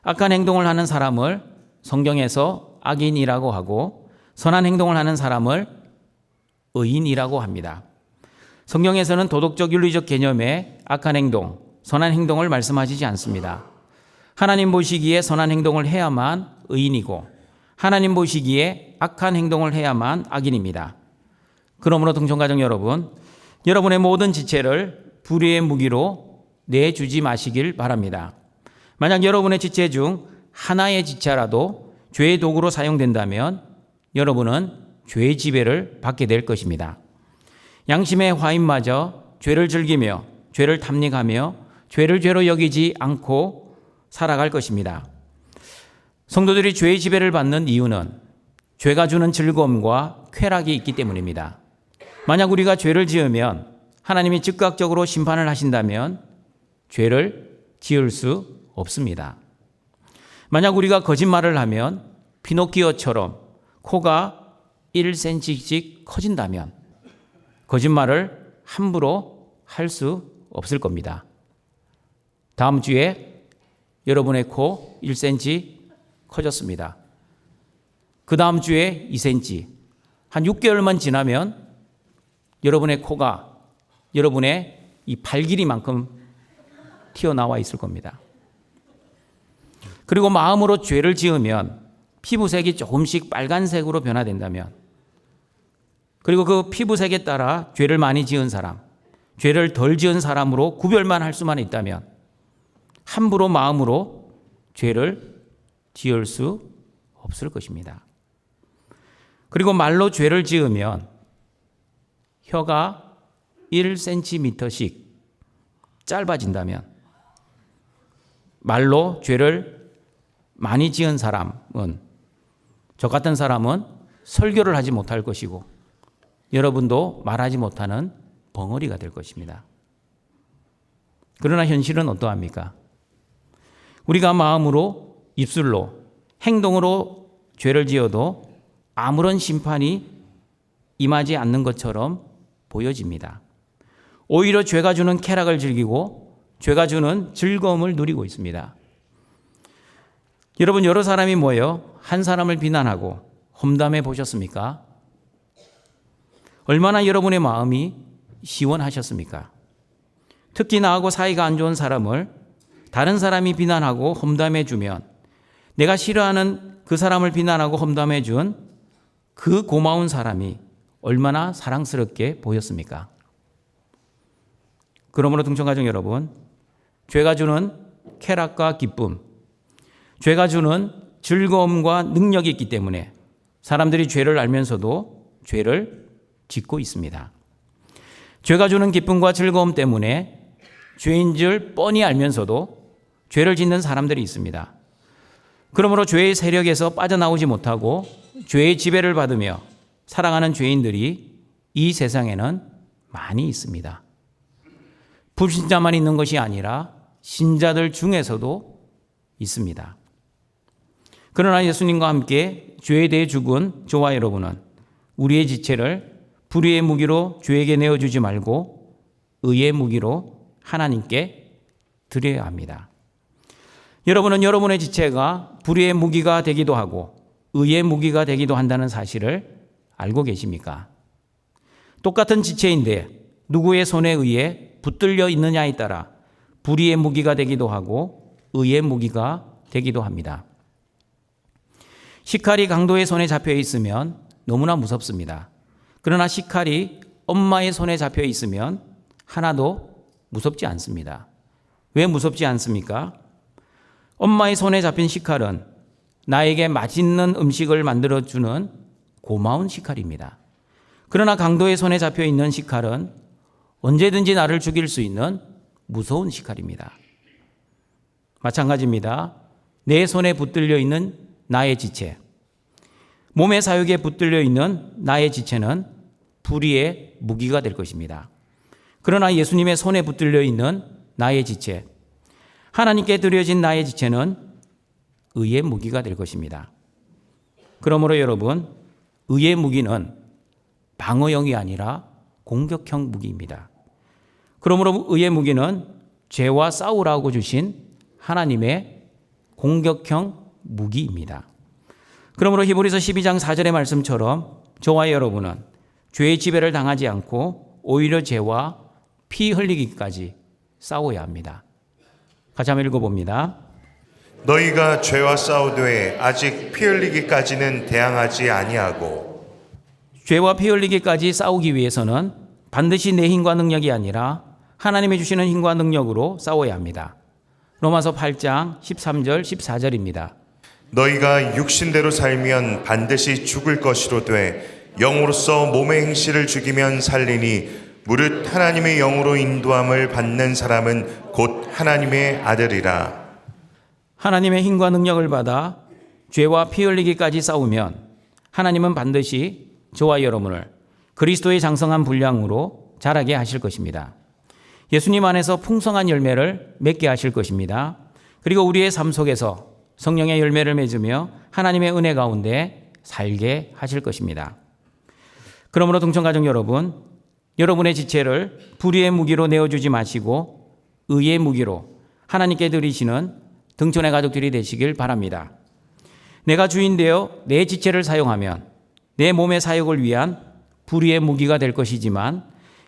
악한 행동을 하는 사람을 성경에서 악인이라고 하고 선한 행동을 하는 사람을 의인이라고 합니다. 성경에서는 도덕적 윤리적 개념의 악한 행동, 선한 행동을 말씀하시지 않습니다. 하나님 보시기에 선한 행동을 해야만 의인이고 하나님 보시기에 악한 행동을 해야만 악인입니다. 그러므로 등촌가족 여러분, 여러분의 모든 지체를 불의의 무기로 내주지 마시길 바랍니다. 만약 여러분의 지체 중 하나의 지체라도 죄의 도구로 사용된다면 여러분은 죄의 지배를 받게 될 것입니다. 양심의 화인마저 죄를 즐기며 죄를 탐닉하며 죄를 죄로 여기지 않고 살아갈 것입니다. 성도들이 죄의 지배를 받는 이유는 죄가 주는 즐거움과 쾌락이 있기 때문입니다. 만약 우리가 죄를 지으면 하나님이 즉각적으로 심판을 하신다면 죄를 지을 수 없습니다. 만약 우리가 거짓말을 하면 피노키오처럼 코가 1cm씩 커진다면 거짓말을 함부로 할 수 없을 겁니다. 다음 주에 여러분의 코 1cm 커졌습니다. 그 다음 주에 2cm, 한 6개월만 지나면 여러분의 코가 여러분의 이 발 길이만큼 튀어나와 있을 겁니다. 그리고 마음으로 죄를 지으면 피부색이 조금씩 빨간색으로 변화된다면, 그리고 그 피부색에 따라 죄를 많이 지은 사람, 죄를 덜 지은 사람으로 구별만 할 수만 있다면 함부로 마음으로 죄를 지을 수 없을 것입니다. 그리고 말로 죄를 지으면 혀가 1cm씩 짧아진다면, 말로 죄를 많이 지은 사람은, 저 같은 사람은 설교를 하지 못할 것이고 여러분도 말하지 못하는 벙어리가 될 것입니다. 그러나 현실은 어떠합니까? 우리가 마음으로, 입술로, 행동으로 죄를 지어도 아무런 심판이 임하지 않는 것처럼 보여집니다. 오히려 죄가 주는 쾌락을 즐기고 죄가 주는 즐거움을 누리고 있습니다. 여러분, 여러 사람이 모여 한 사람을 비난하고 험담해 보셨습니까? 얼마나 여러분의 마음이 시원하셨습니까? 특히 나하고 사이가 안 좋은 사람을 다른 사람이 비난하고 험담해 주면 내가 싫어하는 그 사람을 비난하고 험담해 준 그 고마운 사람이 얼마나 사랑스럽게 보였습니까? 그러므로 등촌가족 여러분, 죄가 주는 쾌락과 기쁨, 죄가 주는 즐거움과 능력이 있기 때문에 사람들이 죄를 알면서도 죄를 짓고 있습니다. 죄가 주는 기쁨과 즐거움 때문에 죄인 줄 뻔히 알면서도 죄를 짓는 사람들이 있습니다. 그러므로 죄의 세력에서 빠져나오지 못하고 죄의 지배를 받으며 살아가는 죄인들이 이 세상에는 많이 있습니다. 불신자만 있는 것이 아니라 신자들 중에서도 있습니다. 그러나 예수님과 함께 죄에 대해 죽은 저와 여러분은 우리의 지체를 불의의 무기로 죄에게 내어주지 말고 의의 무기로 하나님께 드려야 합니다. 여러분은 여러분의 지체가 불의의 무기가 되기도 하고 의의 무기가 되기도 한다는 사실을 알고 계십니까? 똑같은 지체인데 누구의 손에 의해 붙들려 있느냐에 따라 불의의 무기가 되기도 하고 의의 무기가 되기도 합니다. 식칼이 강도의 손에 잡혀 있으면 너무나 무섭습니다. 그러나 식칼이 엄마의 손에 잡혀 있으면 하나도 무섭지 않습니다. 왜 무섭지 않습니까? 엄마의 손에 잡힌 식칼은 나에게 맛있는 음식을 만들어주는 고마운 식칼입니다. 그러나 강도의 손에 잡혀 있는 식칼은 언제든지 나를 죽일 수 있는 무서운 식칼입니다. 마찬가지입니다. 내 손에 붙들려 있는 나의 지체, 몸의 사육에 붙들려 있는 나의 지체는 불의의 무기가 될 것입니다. 그러나 예수님의 손에 붙들려 있는 나의 지체, 하나님께 드려진 나의 지체는 의의 무기가 될 것입니다. 그러므로 여러분, 의의 무기는 방어형이 아니라 공격형 무기입니다. 그러므로 의의 무기는 죄와 싸우라고 주신 하나님의 공격형 무기입니다. 그러므로 히브리서 12장 4절의 말씀처럼 저와 여러분은 죄의 지배를 당하지 않고 오히려 죄와 피 흘리기까지 싸워야 합니다. 같이 한번 읽어봅니다. 너희가 죄와 싸우되 아직 피 흘리기까지는 대항하지 아니하고. 죄와 피 흘리기까지 싸우기 위해서는 반드시 내 힘과 능력이 아니라 하나님이 주시는 힘과 능력으로 싸워야 합니다. 로마서 8장 13절 14절입니다. 너희가 육신대로 살면 반드시 죽을 것이로되 영으로서 몸의 행실을 죽이면 살리니 무릇 하나님의 영으로 인도함을 받는 사람은 곧 하나님의 아들이라. 하나님의 힘과 능력을 받아 죄와 피 흘리기까지 싸우면 하나님은 반드시 저와 여러분을 그리스도의 장성한 분량으로 자라게 하실 것입니다. 예수님 안에서 풍성한 열매를 맺게 하실 것입니다. 그리고 우리의 삶 속에서 성령의 열매를 맺으며 하나님의 은혜 가운데 살게 하실 것입니다. 그러므로 동청가족 여러분, 여러분의 지체를 불의의 무기로 내어주지 마시고 의의 무기로 하나님께 드리시는 등촌의 가족들이 되시길 바랍니다. 내가 주인 되어 내 지체를 사용하면 내 몸의 사역을 위한 불의의 무기가 될 것이지만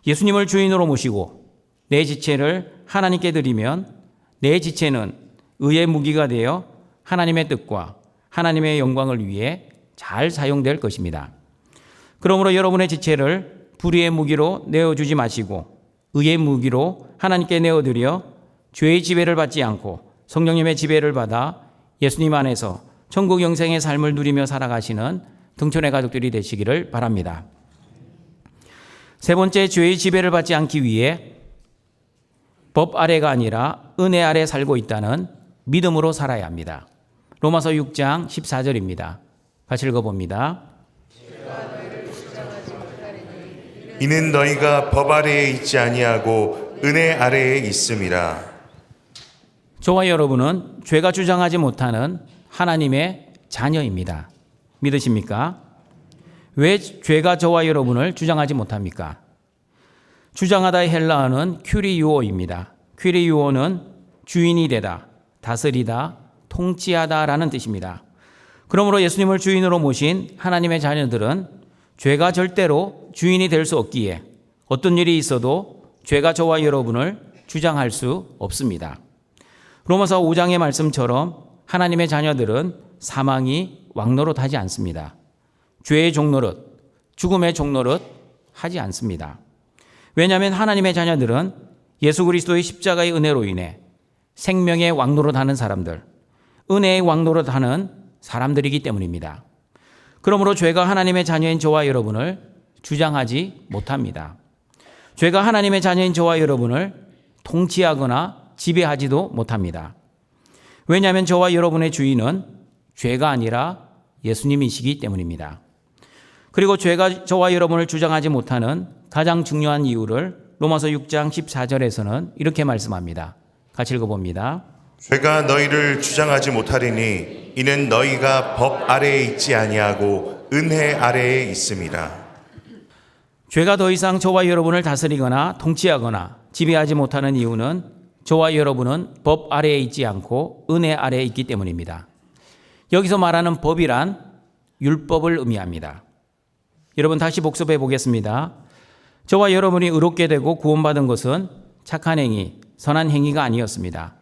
예수님을 주인으로 모시고 내 지체를 하나님께 드리면 내 지체는 의의 무기가 되어 하나님의 뜻과 하나님의 영광을 위해 잘 사용될 것입니다. 그러므로 여러분의 지체를 불의의 무기로 내어주지 마시고 의의 무기로 하나님께 내어드려 죄의 지배를 받지 않고 성령님의 지배를 받아 예수님 안에서 천국 영생의 삶을 누리며 살아가시는 등촌의 가족들이 되시기를 바랍니다. 세 번째, 죄의 지배를 받지 않기 위해 법 아래가 아니라 은혜 아래 살고 있다는 믿음으로 살아야 합니다. 로마서 6장 14절입니다. 같이 읽어봅니다. 이는 너희가 법 아래에 있지 아니하고 은혜 아래에 있음이라. 저와 여러분은 죄가 주장하지 못하는 하나님의 자녀입니다. 믿으십니까? 왜 죄가 저와 여러분을 주장하지 못합니까? 주장하다의 헬라어는 큐리유오입니다. 큐리유오는 주인이 되다, 다스리다, 통치하다라는 뜻입니다. 그러므로 예수님을 주인으로 모신 하나님의 자녀들은 죄가 절대로 주인이 될 수 없기에 어떤 일이 있어도 죄가 저와 여러분을 주장할 수 없습니다. 로마서 5장의 말씀처럼 하나님의 자녀들은 사망이 왕노릇하지 않습니다. 죄의 종노릇, 죽음의 종노릇 하지 않습니다. 왜냐하면 하나님의 자녀들은 예수 그리스도의 십자가의 은혜로 인해 생명의 왕노릇하는 사람들, 은혜의 왕노릇하는 사람들이기 때문입니다. 그러므로 죄가 하나님의 자녀인 저와 여러분을 주장하지 못합니다. 죄가 하나님의 자녀인 저와 여러분을 통치하거나 지배하지도 못합니다. 왜냐하면 저와 여러분의 주인은 죄가 아니라 예수님이시기 때문입니다. 그리고 죄가 저와 여러분을 주장하지 못하는 가장 중요한 이유를 로마서 6장 14절에서는 이렇게 말씀합니다. 같이 읽어봅니다. 죄가 너희를 주장하지 못하리니 이는 너희가 법 아래에 있지 아니하고 은혜 아래에 있음이라. 죄가 더 이상 저와 여러분을 다스리거나 통치하거나 지배하지 못하는 이유는 저와 여러분은 법 아래에 있지 않고 은혜 아래에 있기 때문입니다. 여기서 말하는 법이란 율법을 의미합니다. 여러분 다시 복습해 보겠습니다. 저와 여러분이 의롭게 되고 구원받은 것은 착한 행위, 선한 행위가 아니었습니다.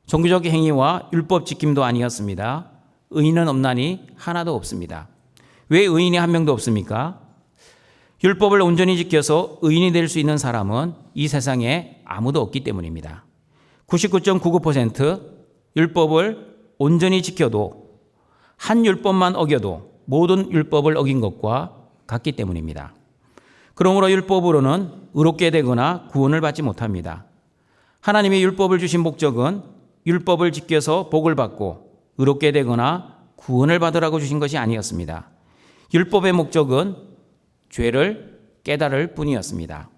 종교적 행위와 율법 지킴도 아니었습니다. 의인은 없나니 하나도 없습니다. 왜 의인이 한 명도 없습니까? 율법을 온전히 지켜서 의인이 될 수 있는 사람은 이 세상에 아무도 없기 때문입니다. 99.99% 율법을 온전히 지켜도 한 율법만 어겨도 모든 율법을 어긴 것과 같기 때문입니다. 그러므로 율법으로는 의롭게 되거나 구원을 받지 못합니다. 하나님이 율법을 주신 목적은 율법을 지켜서 복을 받고 의롭게 되거나 구원을 받으라고 주신 것이 아니었습니다. 율법의 목적은 죄를 깨달을 뿐이었습니다.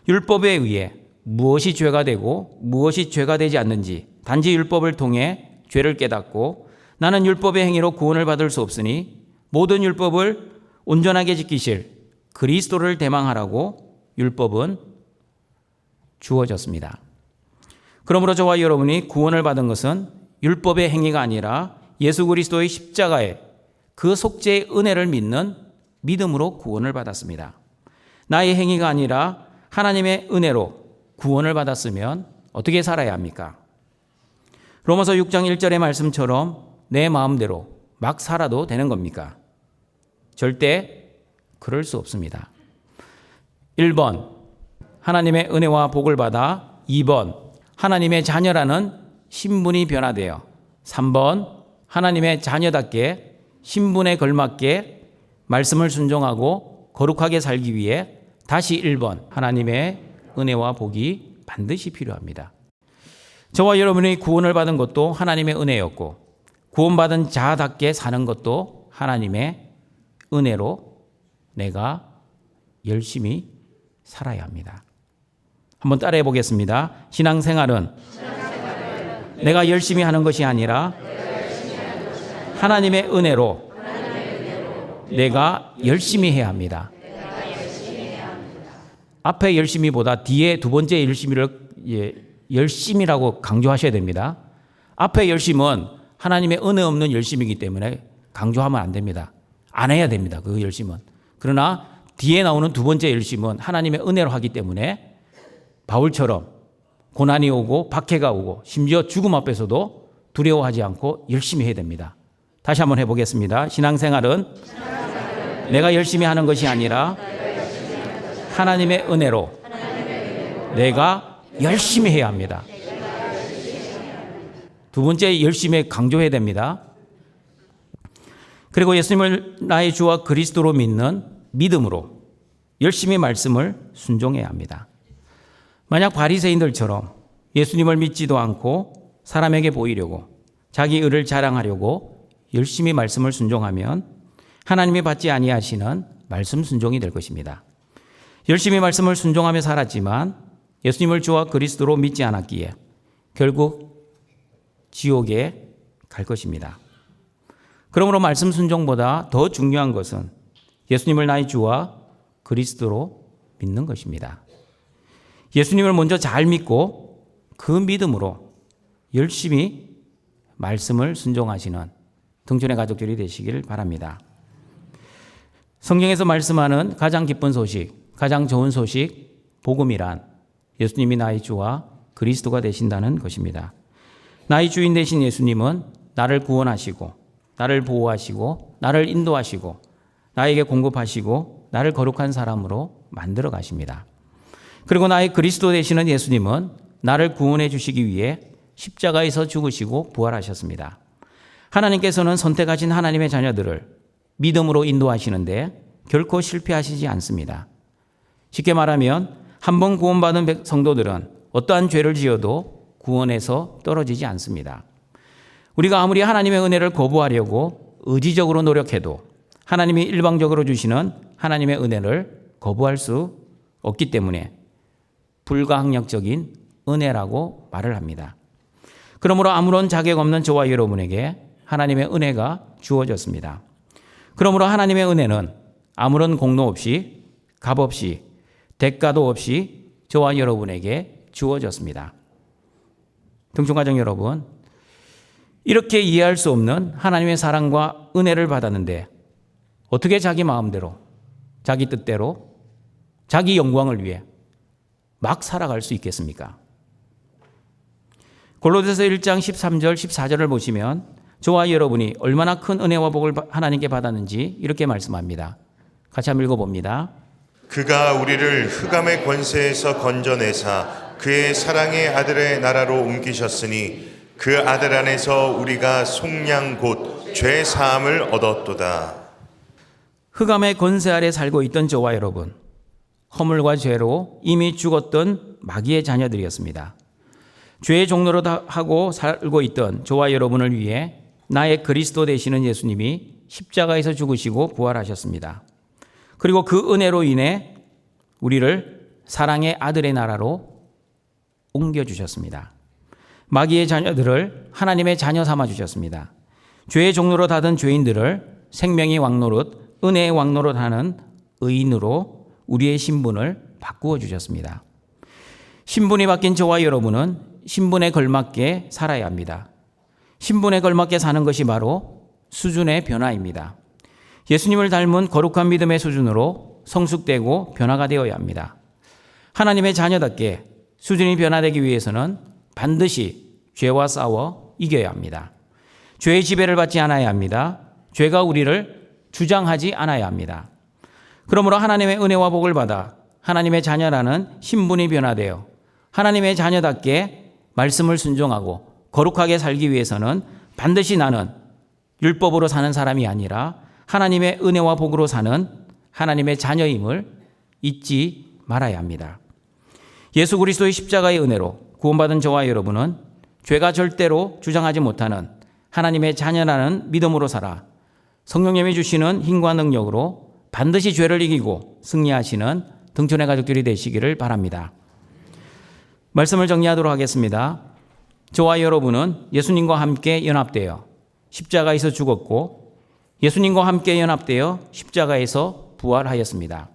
율법에 의해 무엇이 죄가 되고 무엇이 죄가 되지 않는지 단지 율법을 통해 죄를 깨닫고 나는 율법의 행위로 구원을 받을 수 없으니 모든 율법을 온전하게 지키실 그리스도를 대망하라고 율법은 주어졌습니다. 그러므로 저와 여러분이 구원을 받은 것은 율법의 행위가 아니라 예수 그리스도의 십자가의 그 속죄의 은혜를 믿는 믿음으로 구원을 받았습니다. 나의 행위가 아니라 하나님의 은혜로 구원을 받았으면 어떻게 살아야 합니까? 로마서 6장 1절의 말씀처럼 내 마음대로 막 살아도 되는 겁니까? 절대 그럴 수 없습니다. 1번, 하나님의 은혜와 복을 받아 2번, 하나님의 자녀라는 신분이 변화되어 3번, 하나님의 자녀답게 신분에 걸맞게 말씀을 순종하고 거룩하게 살기 위해 다시 1번, 하나님의 은혜와 복이 반드시 필요합니다. 저와 여러분이 구원을 받은 것도 하나님의 은혜였고 구원받은 자답게 사는 것도 하나님의 은혜로 내가 열심히 살아야 합니다. 한번 따라해 보겠습니다. 신앙생활은 내가 열심히 하는 것이 아니라 하나님의 은혜로 내가 열심히 해야 합니다. 앞에 열심히보다 뒤에 두 번째 열심히를 열심이라고 강조하셔야 됩니다. 앞에 열심은 하나님의 은혜 없는 열심이기 때문에 강조하면 안 됩니다. 안 해야 됩니다. 그 열심은. 그러나 뒤에 나오는 두 번째 열심은 하나님의 은혜로 하기 때문에 바울처럼 고난이 오고 박해가 오고 심지어 죽음 앞에서도 두려워하지 않고 열심히 해야 됩니다. 다시 한번 해보겠습니다. 신앙생활은 내가 열심히 하는 것이 아니라 하나님의 은혜로 내가 열심히 해야 합니다. 두 번째 열심히 강조해야 됩니다. 그리고 예수님을 나의 주와 그리스도로 믿는 믿음으로 열심히 말씀을 순종해야 합니다. 만약 바리새인들처럼 예수님을 믿지도 않고 사람에게 보이려고 자기 의를 자랑하려고 열심히 말씀을 순종하면 하나님이 받지 아니하시는 말씀 순종이 될 것입니다. 열심히 말씀을 순종하며 살았지만 예수님을 주와 그리스도로 믿지 않았기에 결국 지옥에 갈 것입니다. 그러므로 말씀 순종보다 더 중요한 것은 예수님을 나의 주와 그리스도로 믿는 것입니다. 예수님을 먼저 잘 믿고 그 믿음으로 열심히 말씀을 순종하시는 등촌의 가족들이 되시길 바랍니다. 성경에서 말씀하는 가장 기쁜 소식, 가장 좋은 소식, 복음이란 예수님이 나의 주와 그리스도가 되신다는 것입니다. 나의 주인 되신 예수님은 나를 구원하시고 나를 보호하시고 나를 인도하시고 나에게 공급하시고 나를 거룩한 사람으로 만들어 가십니다. 그리고 나의 그리스도 되시는 예수님은 나를 구원해 주시기 위해 십자가에서 죽으시고 부활하셨습니다. 하나님께서는 선택하신 하나님의 자녀들을 믿음으로 인도하시는데 결코 실패하시지 않습니다. 쉽게 말하면 한 번 구원받은 성도들은 어떠한 죄를 지어도 구원에서 떨어지지 않습니다. 우리가 아무리 하나님의 은혜를 거부하려고 의지적으로 노력해도 하나님이 일방적으로 주시는 하나님의 은혜를 거부할 수 없기 때문에 불가항력적인 은혜라고 말을 합니다. 그러므로 아무런 자격 없는 저와 여러분에게 하나님의 은혜가 주어졌습니다. 그러므로 하나님의 은혜는 아무런 공로 없이 값 없이 대가도 없이 저와 여러분에게 주어졌습니다. 등촌가정 여러분, 이렇게 이해할 수 없는 하나님의 사랑과 은혜를 받았는데 어떻게 자기 마음대로, 자기 뜻대로, 자기 영광을 위해 막 살아갈 수 있겠습니까? 골로새서 1장 13절 14절을 보시면 저와 여러분이 얼마나 큰 은혜와 복을 하나님께 받았는지 이렇게 말씀합니다. 같이 한번 읽어봅니다. 그가 우리를 흑암의 권세에서 건져내사 그의 사랑의 아들의 나라로 옮기셨으니 그 아들 안에서 우리가 속량 곧 죄 사함을 얻었도다. 흑암의 권세 아래 살고 있던 저와 여러분, 허물과 죄로 이미 죽었던 마귀의 자녀들이었습니다. 죄의 종로로 하고 살고 있던 저와 여러분을 위해 나의 그리스도 되시는 예수님이 십자가에서 죽으시고 부활하셨습니다. 그리고 그 은혜로 인해 우리를 사랑의 아들의 나라로 옮겨주셨습니다. 마귀의 자녀들을 하나님의 자녀 삼아 주셨습니다. 죄의 종로로 닫은 죄인들을 생명의 왕노릇, 은혜의 왕노릇 하는 의인으로 우리의 신분을 바꾸어 주셨습니다. 신분이 바뀐 저와 여러분은 신분에 걸맞게 살아야 합니다. 신분에 걸맞게 사는 것이 바로 수준의 변화입니다. 예수님을 닮은 거룩한 믿음의 수준으로 성숙되고 변화가 되어야 합니다. 하나님의 자녀답게 수준이 변화되기 위해서는 반드시 죄와 싸워 이겨야 합니다. 죄의 지배를 받지 않아야 합니다. 죄가 우리를 주장하지 않아야 합니다. 그러므로 하나님의 은혜와 복을 받아 하나님의 자녀라는 신분이 변화되어 하나님의 자녀답게 말씀을 순종하고 거룩하게 살기 위해서는 반드시 나는 율법으로 사는 사람이 아니라 하나님의 은혜와 복으로 사는 하나님의 자녀임을 잊지 말아야 합니다. 예수 그리스도의 십자가의 은혜로 구원받은 저와 여러분은 죄가 절대로 주장하지 못하는 하나님의 자녀라는 믿음으로 살아 성령님이 주시는 힘과 능력으로 반드시 죄를 이기고 승리하시는 등촌의 가족들이 되시기를 바랍니다. 말씀을 정리하도록 하겠습니다. 저와 여러분은 예수님과 함께 연합되어 십자가에서 죽었고 예수님과 함께 연합되어 십자가에서 부활하였습니다.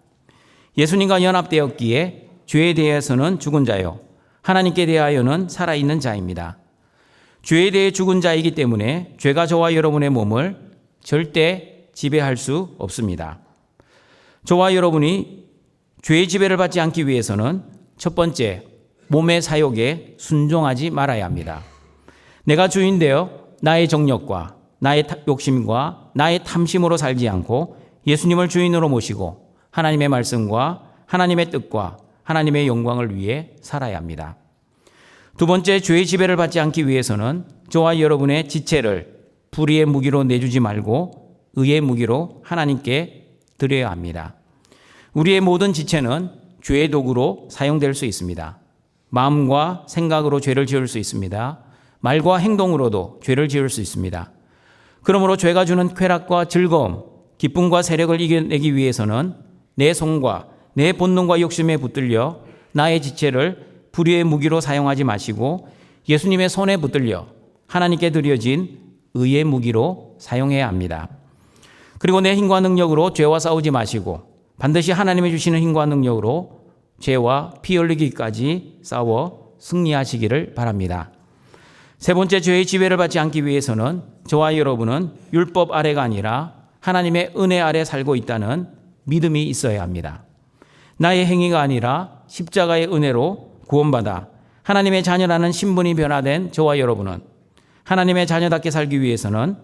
예수님과 연합되었기에 죄에 대해서는 죽은 자요 하나님께 대하여는 살아있는 자입니다. 죄에 대해 죽은 자이기 때문에 죄가 저와 여러분의 몸을 절대 지배할 수 없습니다. 저와 여러분이 죄의 지배를 받지 않기 위해서는 첫 번째, 몸의 사욕에 순종하지 말아야 합니다. 내가 주인 되어 나의 정력과 나의 욕심과 나의 탐심으로 살지 않고 예수님을 주인으로 모시고 하나님의 말씀과 하나님의 뜻과 하나님의 영광을 위해 살아야 합니다. 두 번째, 죄의 지배를 받지 않기 위해서는 저와 여러분의 지체를 불의의 무기로 내주지 말고 의의 무기로 하나님께 드려야 합니다. 우리의 모든 지체는 죄의 도구로 사용될 수 있습니다. 마음과 생각으로 죄를 지을 수 있습니다. 말과 행동으로도 죄를 지을 수 있습니다. 그러므로 죄가 주는 쾌락과 즐거움, 기쁨과 세력을 이겨내기 위해서는 내 손과 내 본능과 욕심에 붙들려 나의 지체를 불의의 무기로 사용하지 마시고 예수님의 손에 붙들려 하나님께 드려진 의의 무기로 사용해야 합니다. 그리고 내 힘과 능력으로 죄와 싸우지 마시고 반드시 하나님이 주시는 힘과 능력으로 죄와 피 흘리기까지 싸워 승리하시기를 바랍니다. 세 번째, 죄의 지배를 받지 않기 위해서는 저와 여러분은 율법 아래가 아니라 하나님의 은혜 아래 살고 있다는 믿음이 있어야 합니다. 나의 행위가 아니라 십자가의 은혜로 구원받아 하나님의 자녀라는 신분이 변화된 저와 여러분은 하나님의 자녀답게 살기 위해서는,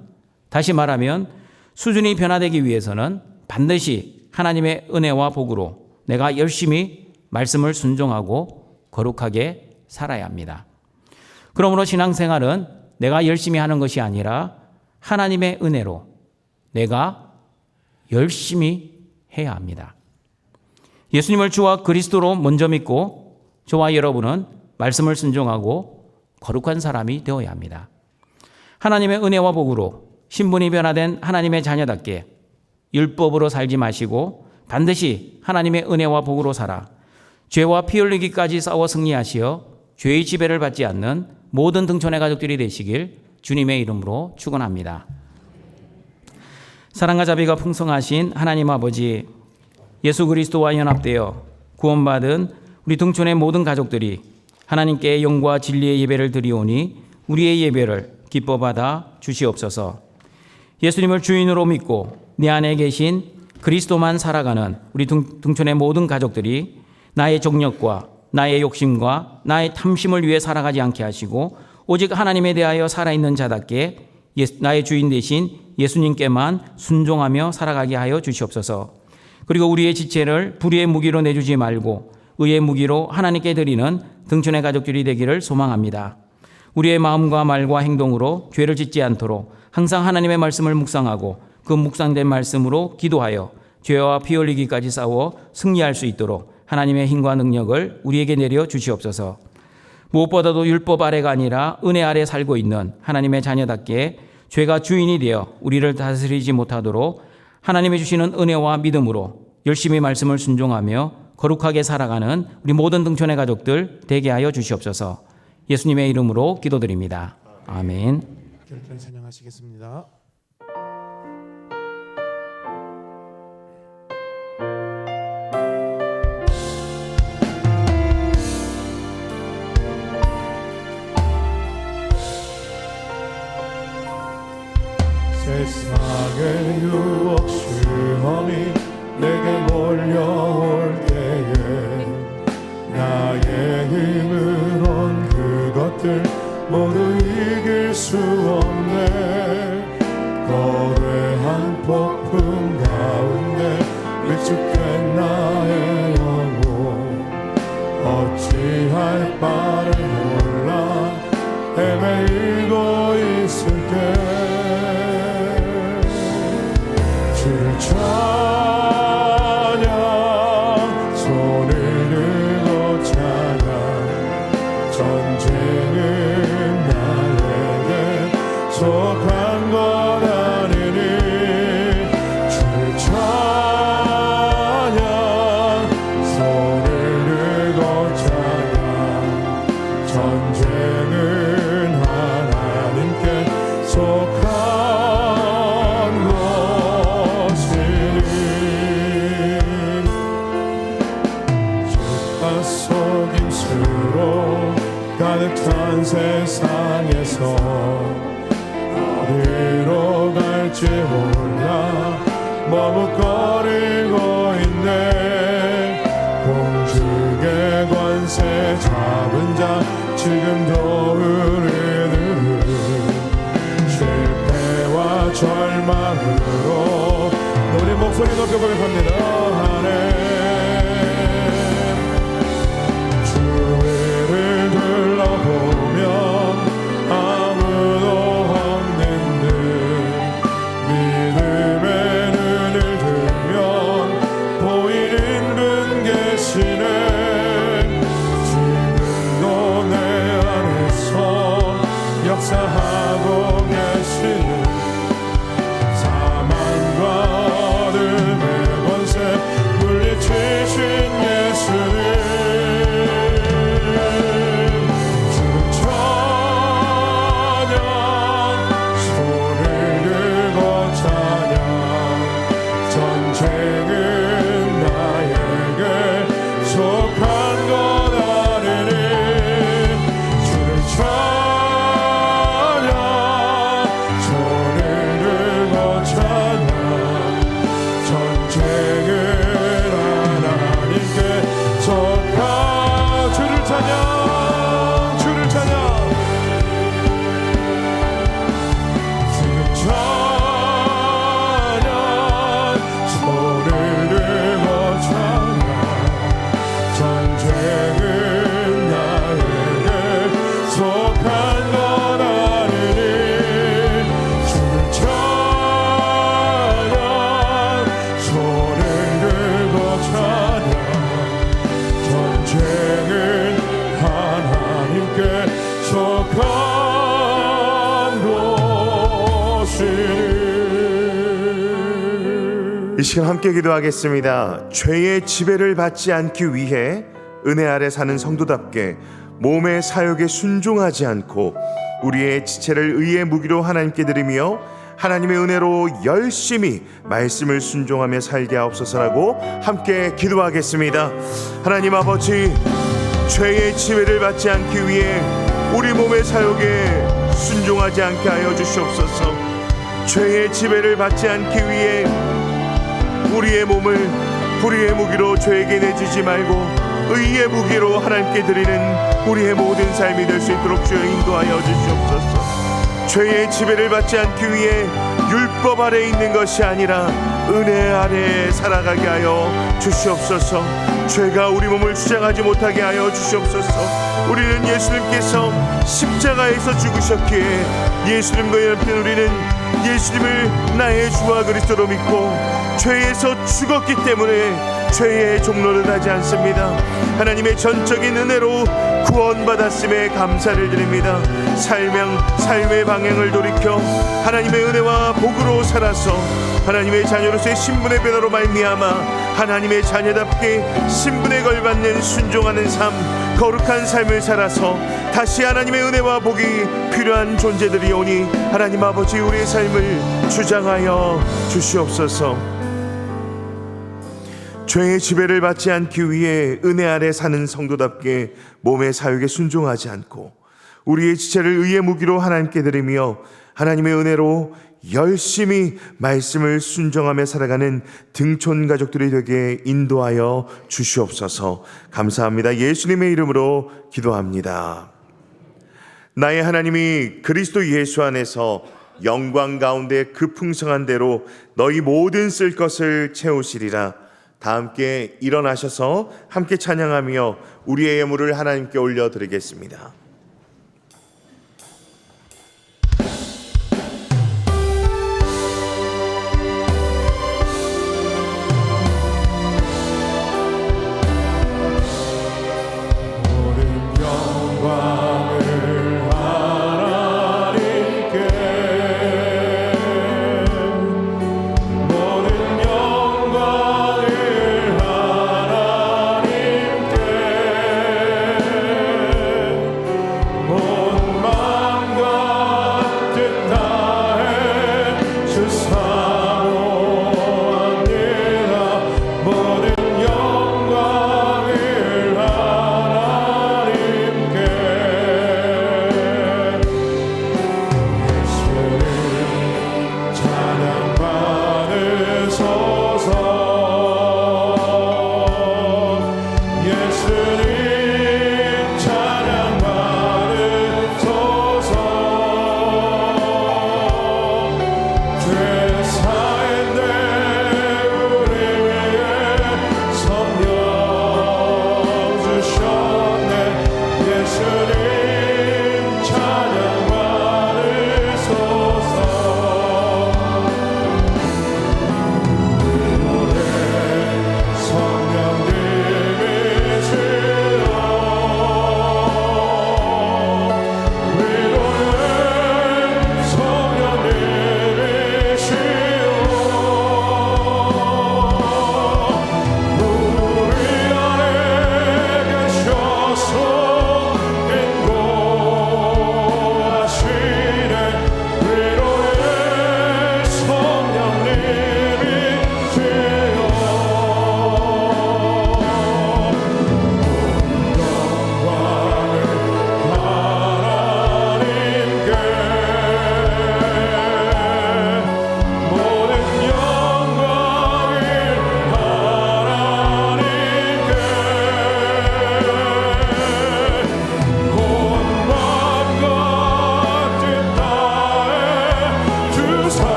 다시 말하면 수준이 변화되기 위해서는 반드시 하나님의 은혜와 복으로 내가 열심히 말씀을 순종하고 거룩하게 살아야 합니다. 그러므로 신앙생활은 내가 열심히 하는 것이 아니라 하나님의 은혜로 내가 열심히 해야 합니다. 예수님을 주와 그리스도로 먼저 믿고 저와 여러분은 말씀을 순종하고 거룩한 사람이 되어야 합니다. 하나님의 은혜와 복으로 신분이 변화된 하나님의 자녀답게 율법으로 살지 마시고 반드시 하나님의 은혜와 복으로 살아 죄와 피 흘리기까지 싸워 승리하시어 죄의 지배를 받지 않는 모든 등촌의 가족들이 되시길 주님의 이름으로 축원합니다. 사랑과 자비가 풍성하신 하나님 아버지, 예수 그리스도와 연합되어 구원받은 우리 등촌의 모든 가족들이 하나님께 영과 진리의 예배를 드리오니 우리의 예배를 기뻐 받아 주시옵소서. 예수님을 주인으로 믿고 내 안에 계신 그리스도만 살아가는 우리 등촌의 모든 가족들이 나의 정력과 나의 욕심과 나의 탐심을 위해 살아가지 않게 하시고 오직 하나님에 대하여 살아있는 자답게 나의 주인 되신 예수님께만 순종하며 살아가게 하여 주시옵소서. 그리고 우리의 지체를 불의의 무기로 내주지 말고 의의 무기로 하나님께 드리는 등촌의 가족들이 되기를 소망합니다. 우리의 마음과 말과 행동으로 죄를 짓지 않도록 항상 하나님의 말씀을 묵상하고 그 묵상된 말씀으로 기도하여 죄와 피 흘리기까지 싸워 승리할 수 있도록 하나님의 힘과 능력을 우리에게 내려 주시옵소서. 무엇보다도 율법 아래가 아니라 은혜 아래 살고 있는 하나님의 자녀답게 죄가 주인이 되어 우리를 다스리지 못하도록 하나님이 주시는 은혜와 믿음으로 열심히 말씀을 순종하며 거룩하게 살아가는 우리 모든 등촌의 가족들 되게 하여 주시옵소서. 예수님의 이름으로 기도드립니다. 아멘. 결단 찬양하시겠습니다. 세상의 유혹 시험이 내게 몰려올 때에 나의 힘으론 그것들 모두 이길 수 없네. 거대한 폭풍 가운데 위축된 나의 영혼 어찌할 바를 몰라 헤매이고 있을게. 주를 찬양 손을 들고 찬양 전쟁은 나에게 속한 것 아니니 주를 찬양 손을 들고 찬양 전쟁은 하나님께 속한 속임수로 가득 찬 세상에서 어디로 갈지 몰라 머뭇거리고 있네. 공중의 권세 잡은 자 지금도 우리들은 실패와 절망으로 우리 목소리 높여 고백합니다. 하네 역사하고 계시는 사망과 어둠의 권세 이 시간 함께 기도하겠습니다. 죄의 지배를 받지 않기 위해 은혜 아래 사는 성도답게 몸의 사역에 순종하지 않고 우리의 지체를 의의 무기로 하나님께 드리며 하나님의 은혜로 열심히 말씀을 순종하며 살게 하옵소서라고 함께 기도하겠습니다. 하나님 아버지, 죄의 지배를 받지 않기 위해 우리 몸의 사역에 순종하지 않게 하여 주시옵소서. 죄의 지배를 받지 않기 위해 우리의 몸을 불의의 무기로 죄에게 내주지 말고 의의 무기로 하나님께 드리는 우리의 모든 삶이 될 수 있도록 주여 인도하여 주시옵소서. 죄의 지배를 받지 않기 위해 율법 아래 있는 것이 아니라 은혜 아래 살아가게 하여 주시옵소서. 죄가 우리 몸을 주장하지 못하게 하여 주시옵소서. 우리는 예수님께서 십자가에서 죽으셨기에 예수님과 연합된 우리는 예수님을 나의 주와 그리스도로 믿고 죄에서 죽었기 때문에 죄의 종로를 하지 않습니다. 하나님의 전적인 은혜로 구원받았음에 감사를 드립니다. 삶의 방향을 돌이켜 하나님의 은혜와 복으로 살아서 하나님의 자녀로서의 신분의 변화로 말미암아 하나님의 자녀답게 신분에 걸맞는 순종하는 삶, 거룩한 삶을 살아서 다시 하나님의 은혜와 복이 필요한 존재들이 오니 하나님 아버지, 우리의 삶을 주장하여 주시옵소서. 죄의 지배를 받지 않기 위해 은혜 아래 사는 성도답게 몸의 사역에 순종하지 않고 우리의 지체를 의의 무기로 하나님께 드리며 하나님의 은혜로 열심히 말씀을 순종하며 살아가는 등촌 가족들이 되게 인도하여 주시옵소서. 감사합니다. 예수님의 이름으로 기도합니다. 나의 하나님이 그리스도 예수 안에서 영광 가운데 그 풍성한 대로 너희 모든 쓸 것을 채우시리라. 다 함께 일어나셔서 함께 찬양하며 우리의 예물을 하나님께 올려드리겠습니다.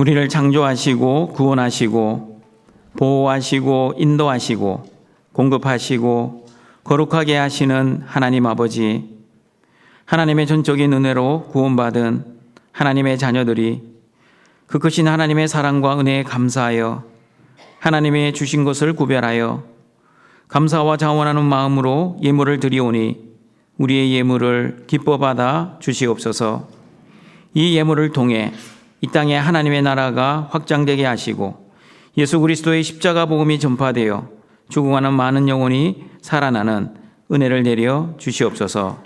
우리를 창조하시고 구원하시고 보호하시고 인도하시고 공급하시고 거룩하게 하시는 하나님 아버지, 하나님의 전적인 은혜로 구원받은 하나님의 자녀들이 그 크신 하나님의 사랑과 은혜에 감사하여 하나님의 주신 것을 구별하여 감사와 자원하는 마음으로 예물을 드리오니 우리의 예물을 기뻐 받아 주시옵소서. 이 예물을 통해 이 땅에 하나님의 나라가 확장되게 하시고 예수 그리스도의 십자가 복음이 전파되어 죽어가는 많은 영혼이 살아나는 은혜를 내려 주시옵소서.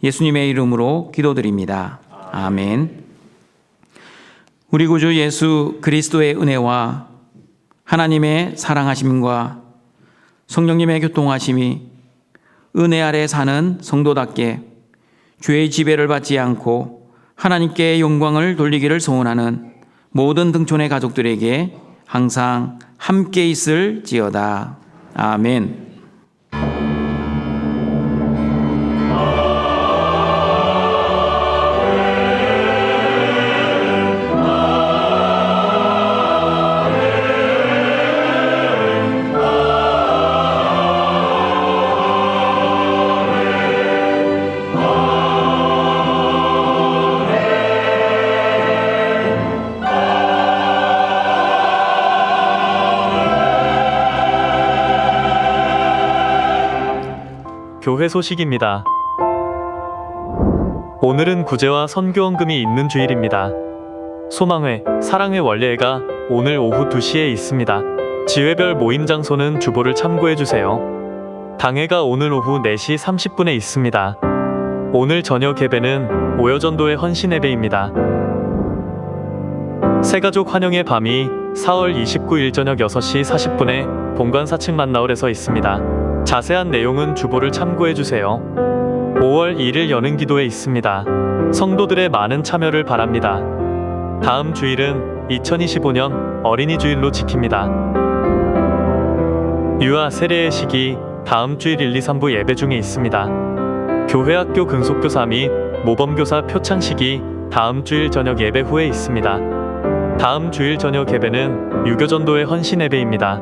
예수님의 이름으로 기도드립니다. 아멘. 우리 구주 예수 그리스도의 은혜와 하나님의 사랑하심과 성령님의 교통하심이 은혜 아래 사는 성도답게 죄의 지배를 받지 않고 하나님께 영광을 돌리기를 소원하는 모든 등촌의 가족들에게 항상 함께 있을지어다. 아멘. 교회 소식입니다. 오늘은 구제와 선교헌금이 있는 주일입니다. 소망회, 사랑회 원례회가 오늘 오후 2시에 있습니다. 지회별 모임 장소는 주보를 참고해주세요. 당회가 오늘 오후 4시 30분에 있습니다. 오늘 저녁 예배는 오여전도회 헌신예배입니다. 새가족 환영의 밤이 4월 29일 저녁 6시 40분에 본관 4층 만나홀에서 있습니다. 자세한 내용은 주보를 참고해주세요. 5월 1일 여는 기도회 있습니다. 성도들의 많은 참여를 바랍니다. 다음 주일은 2025년 어린이 주일로 지킵니다. 유아 세례의 시기 다음 주일 1, 2, 3부 예배 중에 있습니다. 교회학교 근속교사 및 모범교사 표창식이 다음 주일 저녁 예배 후에 있습니다. 다음 주일 저녁 예배는 유교전도회 헌신예배입니다.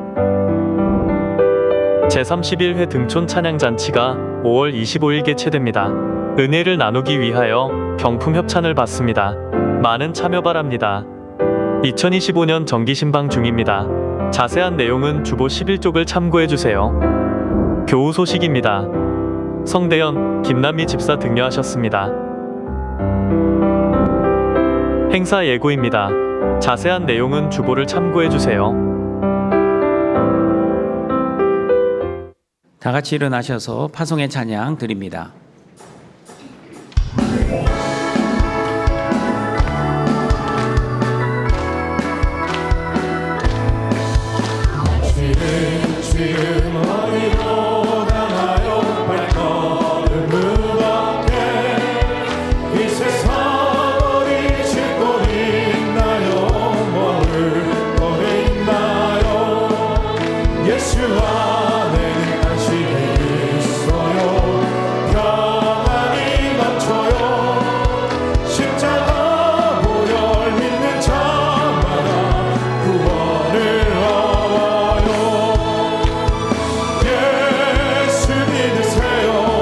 제31회 등촌 찬양잔치가 5월 25일 개최됩니다. 은혜를 나누기 위하여 경품 협찬을 받습니다. 많은 참여 바랍니다. 2025년 정기 신방 중입니다. 자세한 내용은 주보 11쪽을 참고해주세요. 교우 소식입니다. 성대현, 김남미 집사 등려하셨습니다. 행사 예고입니다. 자세한 내용은 주보를 참고해주세요. 다 같이 일어나셔서 파송의 찬양 드립니다. 지금 어디로 가나요? 발걸음 무겁게 이 세상 어디 싣고 있나요? 뭐를 거래 있나요? 예수 안에는 안식이 있어요. 평안이 넘쳐요. 십자가 보혈 믿는 자마다 구원을 예수 믿으세요.